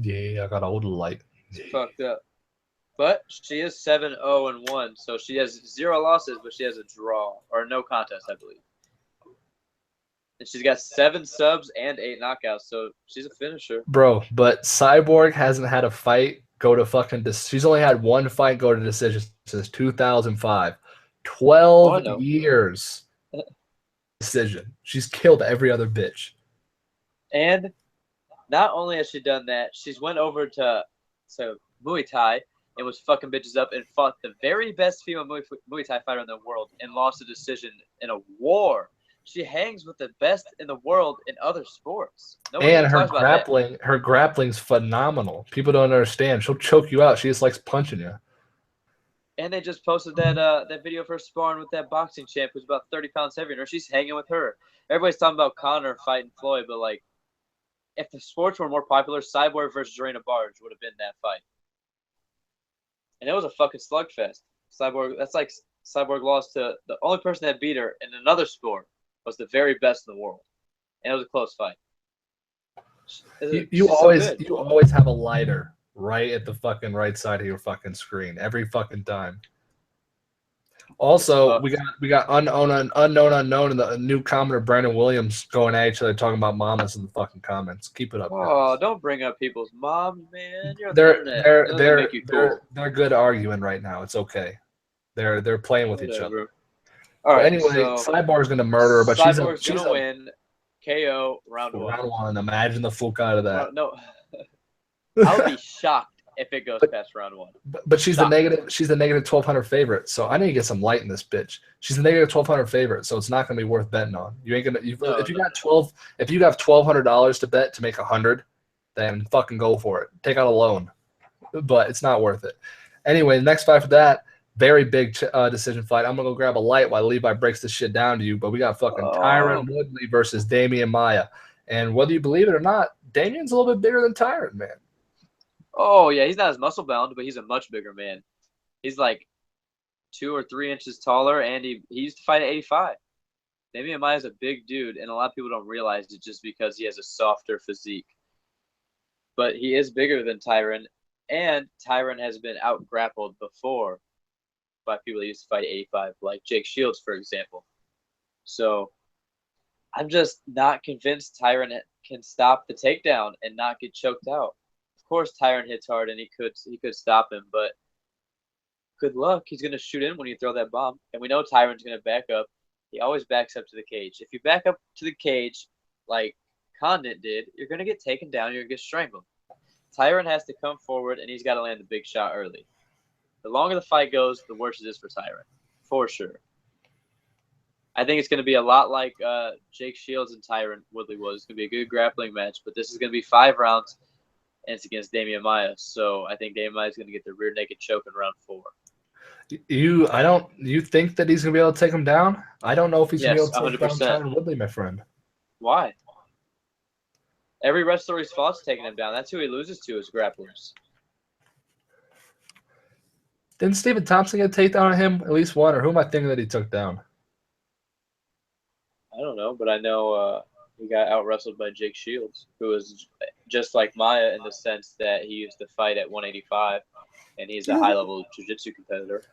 Yeah, I got old light. It's fucked up. But she is 7-0-1, so she has 0 losses, but she has a draw or no contest, I believe. And she's got 7 subs and 8 knockouts, so she's a finisher. Bro, but Cyborg hasn't had a fight go to fucking she's only had one fight go to decision since 2005. 12 years decision. She's killed every other bitch. And not only has she done that, she's went over to Muay Thai and was fucking bitches up and fought the very best female Muay Thai fighter in the world and lost a decision in a war. She hangs with the best in the world in other sports. And her grappling's phenomenal. People don't understand. She'll choke you out. She just likes punching you. And they just posted that video of her sparring with that boxing champ who's about 30 pounds heavier than her. She's hanging with her. Everybody's talking about Conor fighting Floyd, but like, if the sports were more popular, Cyborg versus Jorena Barge would have been that fight. And it was a fucking slugfest. That's like Cyborg lost to the only person that beat her in another sport was the very best in the world. And it was a close fight. You always have a lighter right at the fucking right side of your fucking screen every fucking time. Also, we got unknown, and the new commenter Brandon Williams going at each other talking about mamas in the fucking comments. Keep it up. Oh, don't bring up people's moms, man. They're good arguing right now. It's okay. They're playing with each other. All right. Anyway, Cyborg's gonna murder her, but Cyborg's gonna win. KO round 1. Round 1. Imagine the fluke out of that. No, I would be shocked if it goes past round 1. But she's the negative 1,200 favorite. So I need to get some light in this bitch. She's the negative 1,200 favorite, so it's not gonna be worth betting on. You ain't gonna. If you got $1,200 to bet to make 100, then fucking go for it. Take out a loan, but it's not worth it. Anyway, the next fight for that. Very big decision fight. I'm going to go grab a light while Levi breaks this shit down to you. But we got fucking Tyron Woodley versus Damian Maia. And whether you believe it or not, Damian's a little bit bigger than Tyron, man. Oh, yeah. He's not as muscle bound, but he's a much bigger man. He's like 2 or 3 inches taller, and he used to fight at 85. Damian Maia is a big dude, and a lot of people don't realize it just because he has a softer physique. But he is bigger than Tyron, and Tyron has been out-grappled before by people that used to fight 85, like Jake Shields, for example. So I'm just not convinced Tyron can stop the takedown and not get choked out. Of course, Tyron hits hard and he could stop him, but good luck. He's going to shoot in when you throw that bomb. And we know Tyron's going to back up. He always backs up to the cage. If you back up to the cage like Condit did, you're going to get taken down. You're going to get strangled. Tyron has to come forward, and he's got to land the big shot early. The longer the fight goes, the worse it is for Tyron, for sure. I think it's going to be a lot like Jake Shields and Tyron Woodley was. It's going to be a good grappling match, but this is going to be 5 rounds, and it's against Damian Maia. So I think Damian Maia is going to get the rear naked choke in round 4. You think that he's going to be able to take him down? I don't know if he's going to be able to take 100%. down Tyron Woodley, my friend. Why? Every wrestler he's faught's taking him down. That's who he loses to is grapplers. Didn't Stephen Thompson get a takedown on him? At least one, or who am I thinking that he took down? I don't know, but I know he got out-wrestled by Jake Shields, who was just like Maia in the sense that he used to fight at 185, and he's a high-level jiu-jitsu competitor.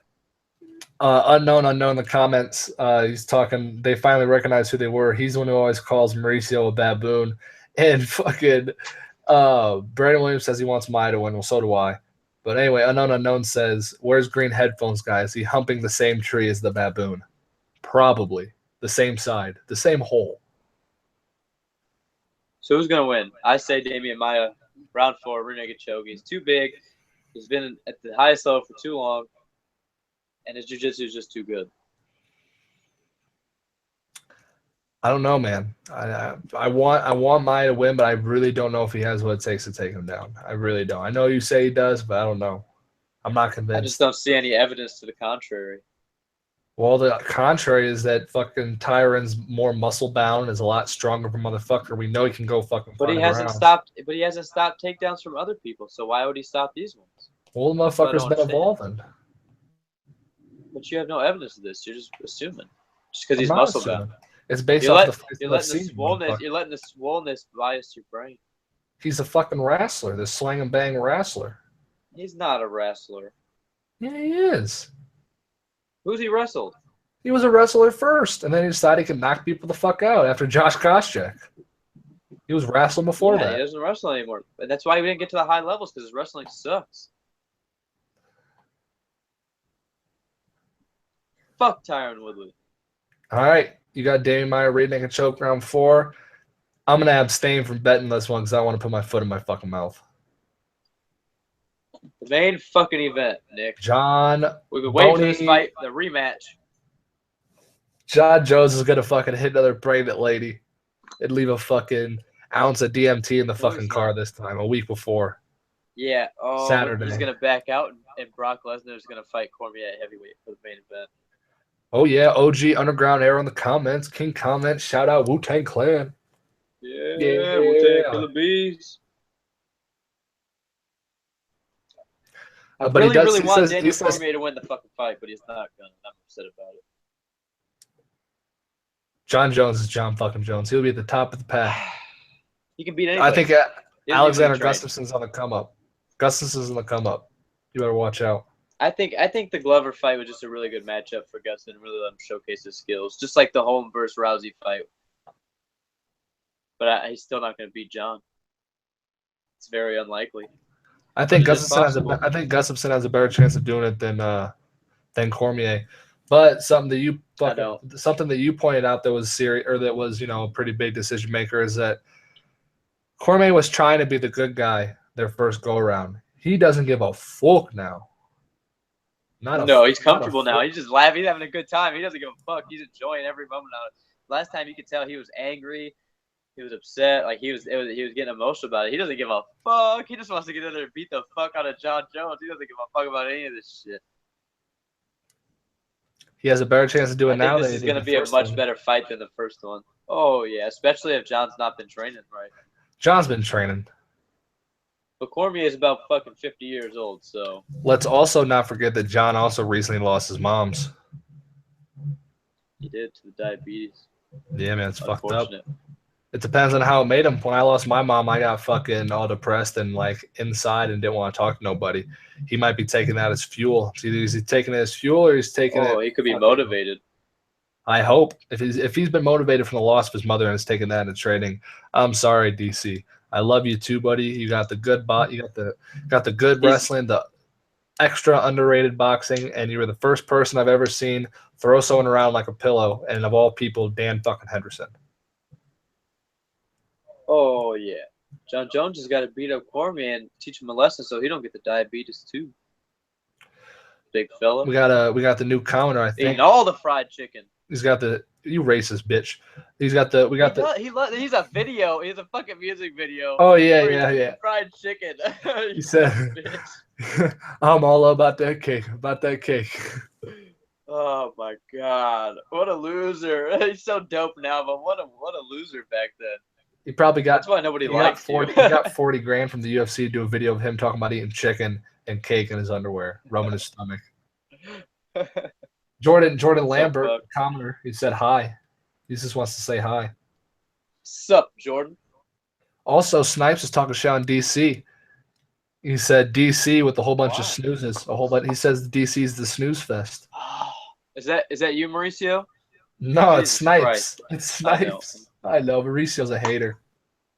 Unknown in the comments. He's talking. They finally recognized who they were. He's the one who always calls Mauricio a baboon. And fucking Brandon Williams says he wants Maia to win. Well, so do I. But anyway, Unknown says, where's green headphones, guy? Is he humping the same tree as the baboon? Probably. The same side. The same hole. So who's going to win? I say Damian Maia, round 4, rear naked choke. He's too big. He's been at the highest level for too long. And his jiu-jitsu is just too good. I don't know, man. I want Maia to win, but I really don't know if he has what it takes to take him down. I really don't. I know you say he does, but I don't know. I'm not convinced. I just don't see any evidence to the contrary. Well, the contrary is that fucking Tyron's more muscle bound and is a lot stronger of a motherfucker. We know he can go fucking. But he hasn't stopped. But he hasn't stopped takedowns from other people. So why would he stop these ones? Well, the motherfucker's been evolving. But you have no evidence of this. You're just assuming. Just because he's muscle bound. It's based off the fights you're letting the swollenness bias your brain. He's a fucking wrestler. The slang and bang wrestler. He's not a wrestler. Yeah, he is. Who's he wrestled? He was a wrestler first, and then he decided he could knock people the fuck out after Josh Koscheck. He was wrestling before that. He doesn't wrestle anymore. And that's why we didn't get to the high levels, because his wrestling sucks. Fuck Tyron Woodley. All right. You got Damian Maia rear naked choke round 4. I'm going to abstain from betting this one because I want to put my foot in my fucking mouth. The main fucking event, Nick. We've been waiting for this fight, the rematch. Jon Jones is going to fucking hit another pregnant lady and leave a fucking ounce of DMT in the fucking car this time, a week before. Yeah. Oh, Saturday. He's going to back out, and Brock Lesnar is going to fight Cormier at heavyweight for the main event. Oh, yeah. OG Underground Air in the comments. King comment. Shout out Wu-Tang Clan. Yeah. Wu-Tang Killer Bees. I really want Daniel Cormier to win the fucking fight, but he's not going to. I'm upset about it. Jon Jones is Jon fucking Jones. He'll be at the top of the pack. He can beat anybody. I think Alexander Gustafsson's on the come up. Gustafsson's on the come up. You better watch out. I think the Glover fight was just a really good matchup for Gustin and really let him showcase his skills, just like the Holm versus Rousey fight. But he's still not going to beat Jon. It's very unlikely. I think Gustafsson has a better chance of doing it than Cormier. But something that you pointed out that was serious, or that was a pretty big decision maker, is that Cormier was trying to be the good guy their first go around. He doesn't give a fuck now. He's comfortable now. He's just laughing. He's having a good time. He doesn't give a fuck. He's enjoying every moment of it. Last time you could tell he was angry. He was upset. Like he was getting emotional about it. He doesn't give a fuck. He just wants to get in there and beat the fuck out of Jon Jones. He doesn't give a fuck about any of this shit. He has a better chance of doing it now. This is going to be a much better fight than the first one. Oh, yeah, especially if Jon's not been training right. Jon's been training. But Cormier is about fucking 50 years old, so. Let's also not forget that Jon also recently lost his moms. He did, to the diabetes. Yeah, man, it's fucked up. It depends on how it made him. When I lost my mom, I got fucking all depressed and inside and didn't want to talk to nobody. He might be taking that as fuel. It's either he's taking it as fuel or he's taking it. Oh, he could be motivated. I hope if he's been motivated from the loss of his mother and has taken that into training. I'm sorry, DC. I love you too, buddy. You got the good you got the good wrestling, the extra underrated boxing, and you were the first person I've ever seen throw someone around like a pillow. And of all people, Dan fucking Henderson. Oh yeah, Jon Jones has got to beat up Cormier and teach him a lesson so he don't get the diabetes too. Big fella. We got the new counter, I think. Eating all the fried chicken. He's got the you racist bitch. He's got the he's a video. He's a fucking music video. Oh yeah. Fried chicken. He said, "I'm all about that cake. About that cake." Oh my god, what a loser! He's so dope now, but what a loser back then. He probably got. That's why nobody likes you. He got 40 grand from the UFC to do a video of him talking about eating chicken and cake in his underwear, rubbing his stomach. Jordan Lambert, commenter, he said hi. He just wants to say hi. Sup, Jordan? Also, Snipes is talking shit on DC. He said DC with a whole bunch of snoozes. A whole bunch. He says DC's the snooze fest. Is that you, Mauricio? No, it's Snipes. Christ. It's Snipes. I know. Mauricio's a hater.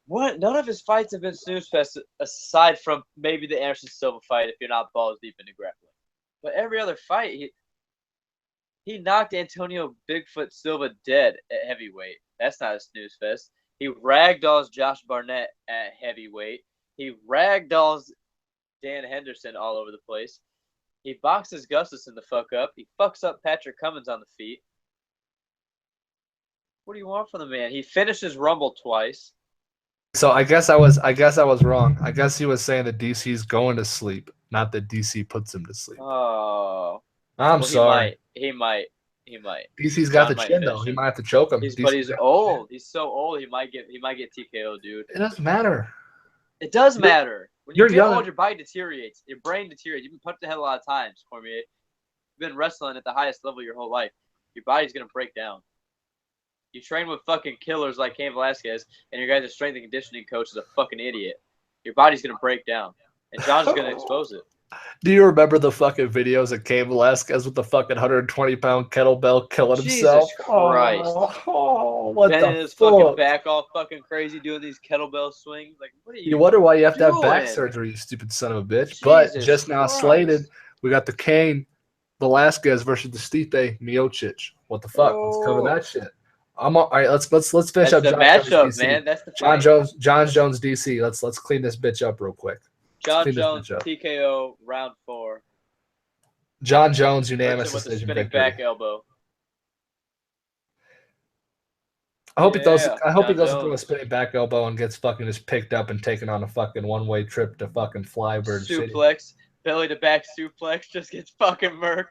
What? None of his fights have been snooze fest aside from maybe the Anderson Silva fight if you're not balls deep into grappling. But every other fight, he knocked Antonio Bigfoot Silva dead at heavyweight. That's not a snooze fest. He ragdolls Josh Barnett at heavyweight. He ragdolls Dan Henderson all over the place. He boxes Gustafsson the fuck up. He fucks up Patrick Cummins on the feet. What do you want from the man? He finishes Rumble twice. So I guess I was wrong. I guess he was saying that DC's going to sleep, not that DC puts him to sleep. Oh. I'm sorry. He might. DC's got the chin though. He might have to choke him. But he's old. He's so old. He might get TKO, dude. It doesn't matter. It does matter. When you get young. old, your body deteriorates. Your brain deteriorates. You've been punched in the head a lot of times, Cormier. You've been wrestling at the highest level your whole life. Your body's gonna break down. You train with fucking killers like Cain Velasquez, and your guy's a strength and conditioning coach is a fucking idiot. Your body's gonna break down, and John's gonna expose it. Do you remember the fucking videos of Cain Velasquez with the fucking 120-pound kettlebell killing himself? Jesus Christ! What bending the his fuck? Fucking back all fucking crazy doing these kettlebell swings. Like, what are you? You wonder why you have to have doing? back surgery, you stupid son of a bitch. But just now slated, we got the Cain Velasquez versus the Stipe Miocic. What the fuck? Let's cover that shit. All right. Let's finish That's up. The matchup, man. That's the Jon Jones DC. Let's clean this bitch up real quick. Jon Jones TKO round 4. Jon Jones unanimous with decision a spinning victory. back elbow. I hope he goes through a spinning back elbow and gets fucking just picked up and taken on a fucking one-way trip to fucking Flybird suplex, City. Belly to back suplex, just gets fucking murked.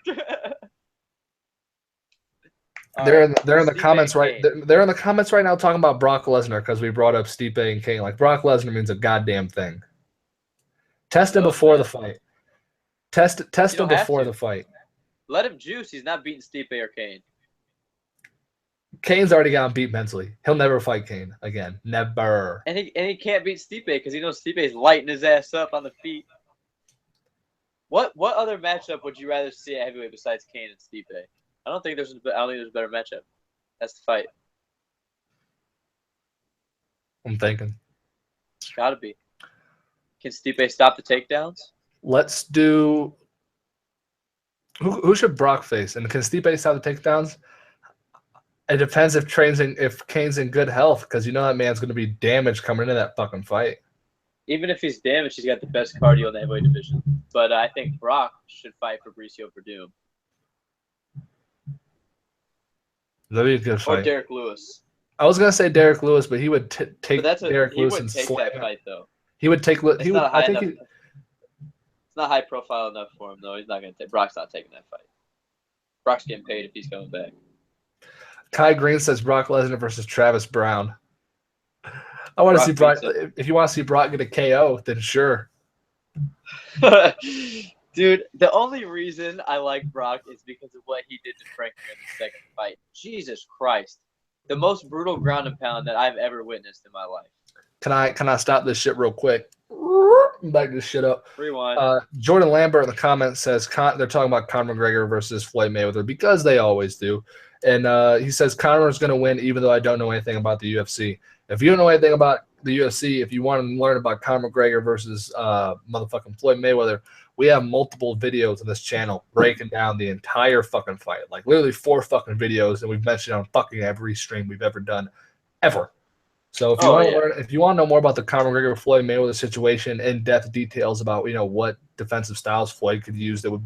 They're in the comments right. They're in the comments right now talking about Brock Lesnar because we brought up Stipe and Cain. Like Brock Lesnar means a goddamn thing. Test him before the fight. Test him before the fight. Let him juice. He's not beating Stipe or Cain. Cain's already gotten beat mentally. He'll never fight Cain again. Never. And he can't beat Stipe because he knows Stipe's lighting his ass up on the feet. What other matchup would you rather see at heavyweight besides Cain and Stipe? I don't think there's a better matchup. That's the fight. I'm thinking. It's gotta be. Can Stipe stop the takedowns? Let's do. Who should Brock face? And can Stipe stop the takedowns? It depends if Cain's in good health, because you know that man's going to be damaged coming into that fucking fight. Even if he's damaged, he's got the best cardio in the heavyweight division. But I think Brock should fight Fabricio Verdum. That'd be a good fight. Or Derek Lewis. I was gonna say Derek Lewis, but he would take Derek Lewis and take slam that fight though. He would take. It's not high profile enough for him though. He's not gonna take. Brock's not taking that fight. Brock's getting paid if he's coming back. Kai Green says Brock Lesnar versus Travis Brown. I want to see Brock. If you want to see Brock get a KO, then sure. Dude, the only reason I like Brock is because of what he did to Frankie in the second fight. Jesus Christ. The most brutal ground and pound that I've ever witnessed in my life. Can I stop this shit real quick? Back this shit up. Rewind. Jordan Lambert in the comments says they're talking about Conor McGregor versus Floyd Mayweather because they always do. And he says Conor is going to win even though I don't know anything about the UFC. If you don't know anything about the UFC, if you want to learn about Conor McGregor versus motherfucking Floyd Mayweather, we have multiple videos on this channel breaking down the entire fucking fight. Like literally 4 fucking videos, and we've mentioned on fucking every stream we've ever done, ever. So if you want to learn, if you want to know more about the Conor McGregor Floyd Mayweather situation, in-depth details about what defensive styles Floyd could use that would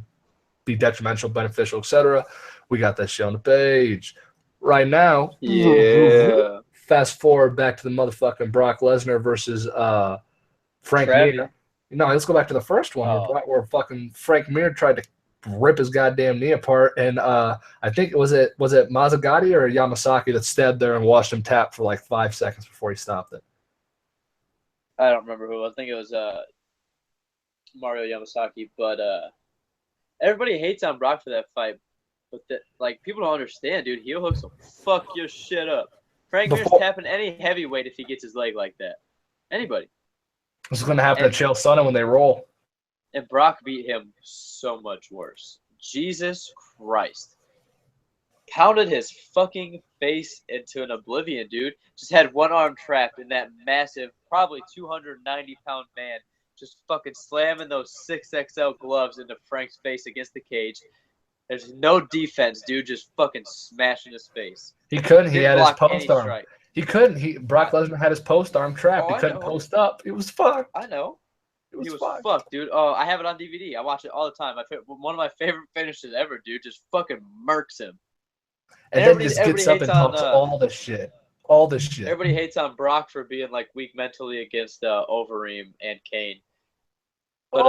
be detrimental, beneficial, etc., we got that shit on the page right now. Yeah. Fast forward back to the motherfucking Brock Lesnar versus Frank Mir. No, let's go back to the first one where fucking Frank Mir tried to rip his goddamn knee apart, and I think was it Mazzagatti or Yamasaki that stabbed there and watched him tap for like 5 seconds before he stopped it. I don't remember who. I think it was Mario Yamasaki, but everybody hates on Brock for that fight. But people don't understand, dude. Heel hooks will fuck your shit up. Frank Mir's tapping any heavyweight if he gets his leg like that. Anybody. This is going to happen to Chael Sonnen when they roll. And Brock beat him so much worse. Jesus Christ. Pounded his fucking face into an oblivion, dude. Just had one arm trapped in that massive, probably 290-pound man, just fucking slamming those 6XL gloves into Frank's face against the cage. There's no defense, dude. Just fucking smashing his face. He couldn't. He had his post arm. He couldn't. Brock Lesnar had his post arm trapped. He couldn't post up. He was fucked. I know. He was fucked, dude. Oh, I have it on DVD. I watch it all the time. One of my favorite finishes ever, dude. Just fucking murks him. And then just gets up and talks all this shit. All this shit. Everybody hates on Brock for being weak mentally against Overeem and Kane. But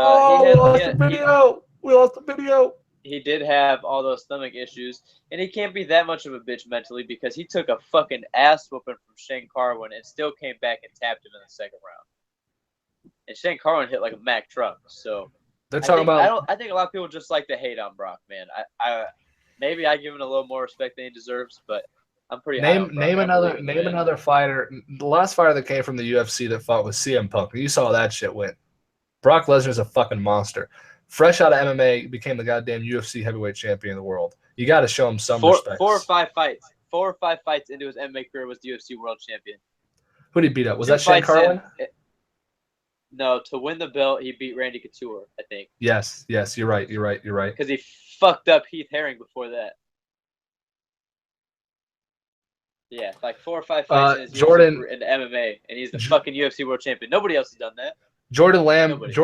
we lost the video. He did have all those stomach issues, and he can't be that much of a bitch mentally because he took a fucking ass whooping from Shane Carwin and still came back and tapped him in the second round. And Shane Carwin hit like a Mack truck. So they're talking about. I think a lot of people just like to hate on Brock, man. Maybe I give him a little more respect than he deserves, but I'm pretty. Name another fighter. The last fighter that came from the UFC that fought was CM Punk. You saw that shit went. Brock Lesnar's a fucking monster. Fresh out of MMA, became the goddamn UFC heavyweight champion of the world. You got to show him some respect. 4 or 5 fights. 4 or 5 fights into his MMA career was the UFC world champion. Who did he beat up? Was that Shane Carwin? No, to win the belt, he beat Randy Couture, I think. Yes, you're right. Because he fucked up Heath Herring before that. Yeah, 4 or 5 fights in his UFC in MMA, and he's the fucking UFC world champion. Nobody else has done that. Jordan Lambert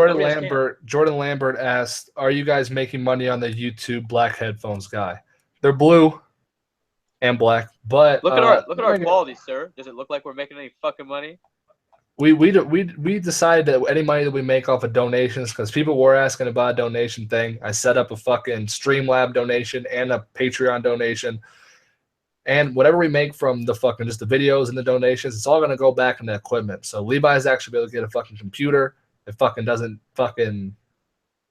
asked, "Are you guys making money on the YouTube black headphones guy? They're blue and black, but look at our quality, sir. Does it look like we're making any fucking money?" We decided that any money that we make off of donations, because people were asking about a donation thing. I set up a fucking Streamlab donation and a Patreon donation. And whatever we make from the fucking just the videos and the donations, it's all going to go back into equipment. So Levi's actually be able to get a fucking computer. It fucking doesn't fucking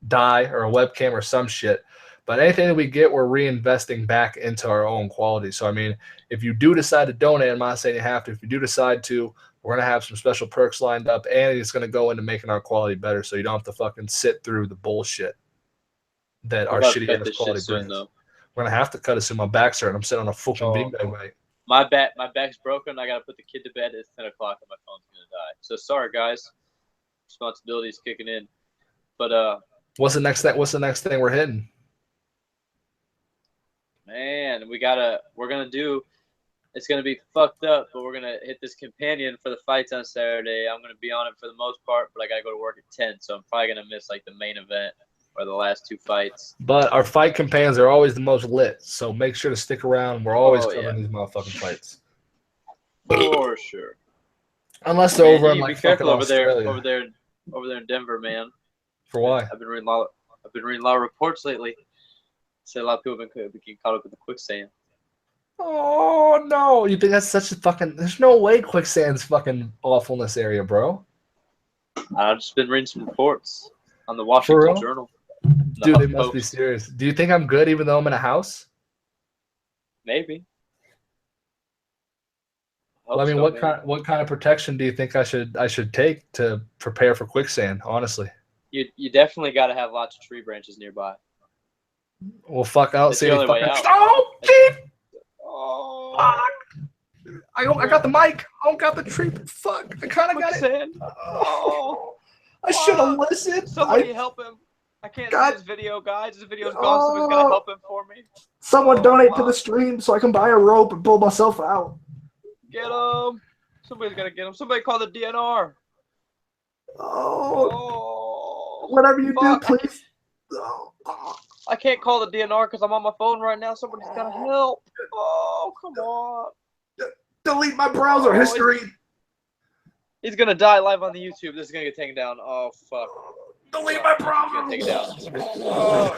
die, or a webcam or some shit. But anything that we get, we're reinvesting back into our own quality. So, I mean, if you do decide to donate, I'm not saying you have to. If you do decide to, we're going to have some special perks lined up, and it's going to go into making our quality better, so you don't have to fucking sit through the bullshit that our shitty ass quality brings. We're going to have to cut it soon. My back's hurting. I'm sitting on a fucking beanbag, mate. My back's broken. I got to put the kid to bed. It's 10 o'clock and my phone's going to die. So sorry, guys. Responsibility's kicking in. But what's the next thing we're hitting? Man, we're going to do, it's going to be fucked up, but we're going to hit this companion for the fights on Saturday. I'm going to be on it for the most part, but I got to go to work at 10, so I'm probably going to miss the main event or the last 2 fights. But our fight companions are always the most lit, so make sure to stick around. We're always covering these motherfucking fights. For sure. Unless they're over in fucking Australia. over there in Denver, man. For why? I've been reading a lot of reports lately. Say a lot of people have been getting caught up with the quicksand. Oh no! You think that's such a fucking? There's no way quicksand's fucking awful in this area, bro. I've just been reading some reports on the Washington Journal. Dude, they must be serious. Do you think I'm good even though I'm in a house? Maybe. Well, I mean, what kind of protection do you think I should take to prepare for quicksand? Honestly, you definitely got to have lots of tree branches nearby. Well, fuck, I don't see any fucking. Oh, shit! Oh, fuck! I got the mic. I don't got the tree. Fuck! I kind of got it. Oh, I should have listened. Somebody help him! I can't see this video, guys. This video's gone. Someone's gotta help him for me. Someone donate to the stream so I can buy a rope and pull myself out. Get him! Somebody's got to get him. Somebody call the DNR. Oh, whatever you do, please. I can't call the DNR because I'm on my phone right now. Somebody's got to help. Oh, come on. Delete my browser history. He's going to die live on the YouTube. This is going to get taken down. Oh, fuck. Delete my browser. Take it down. Oh.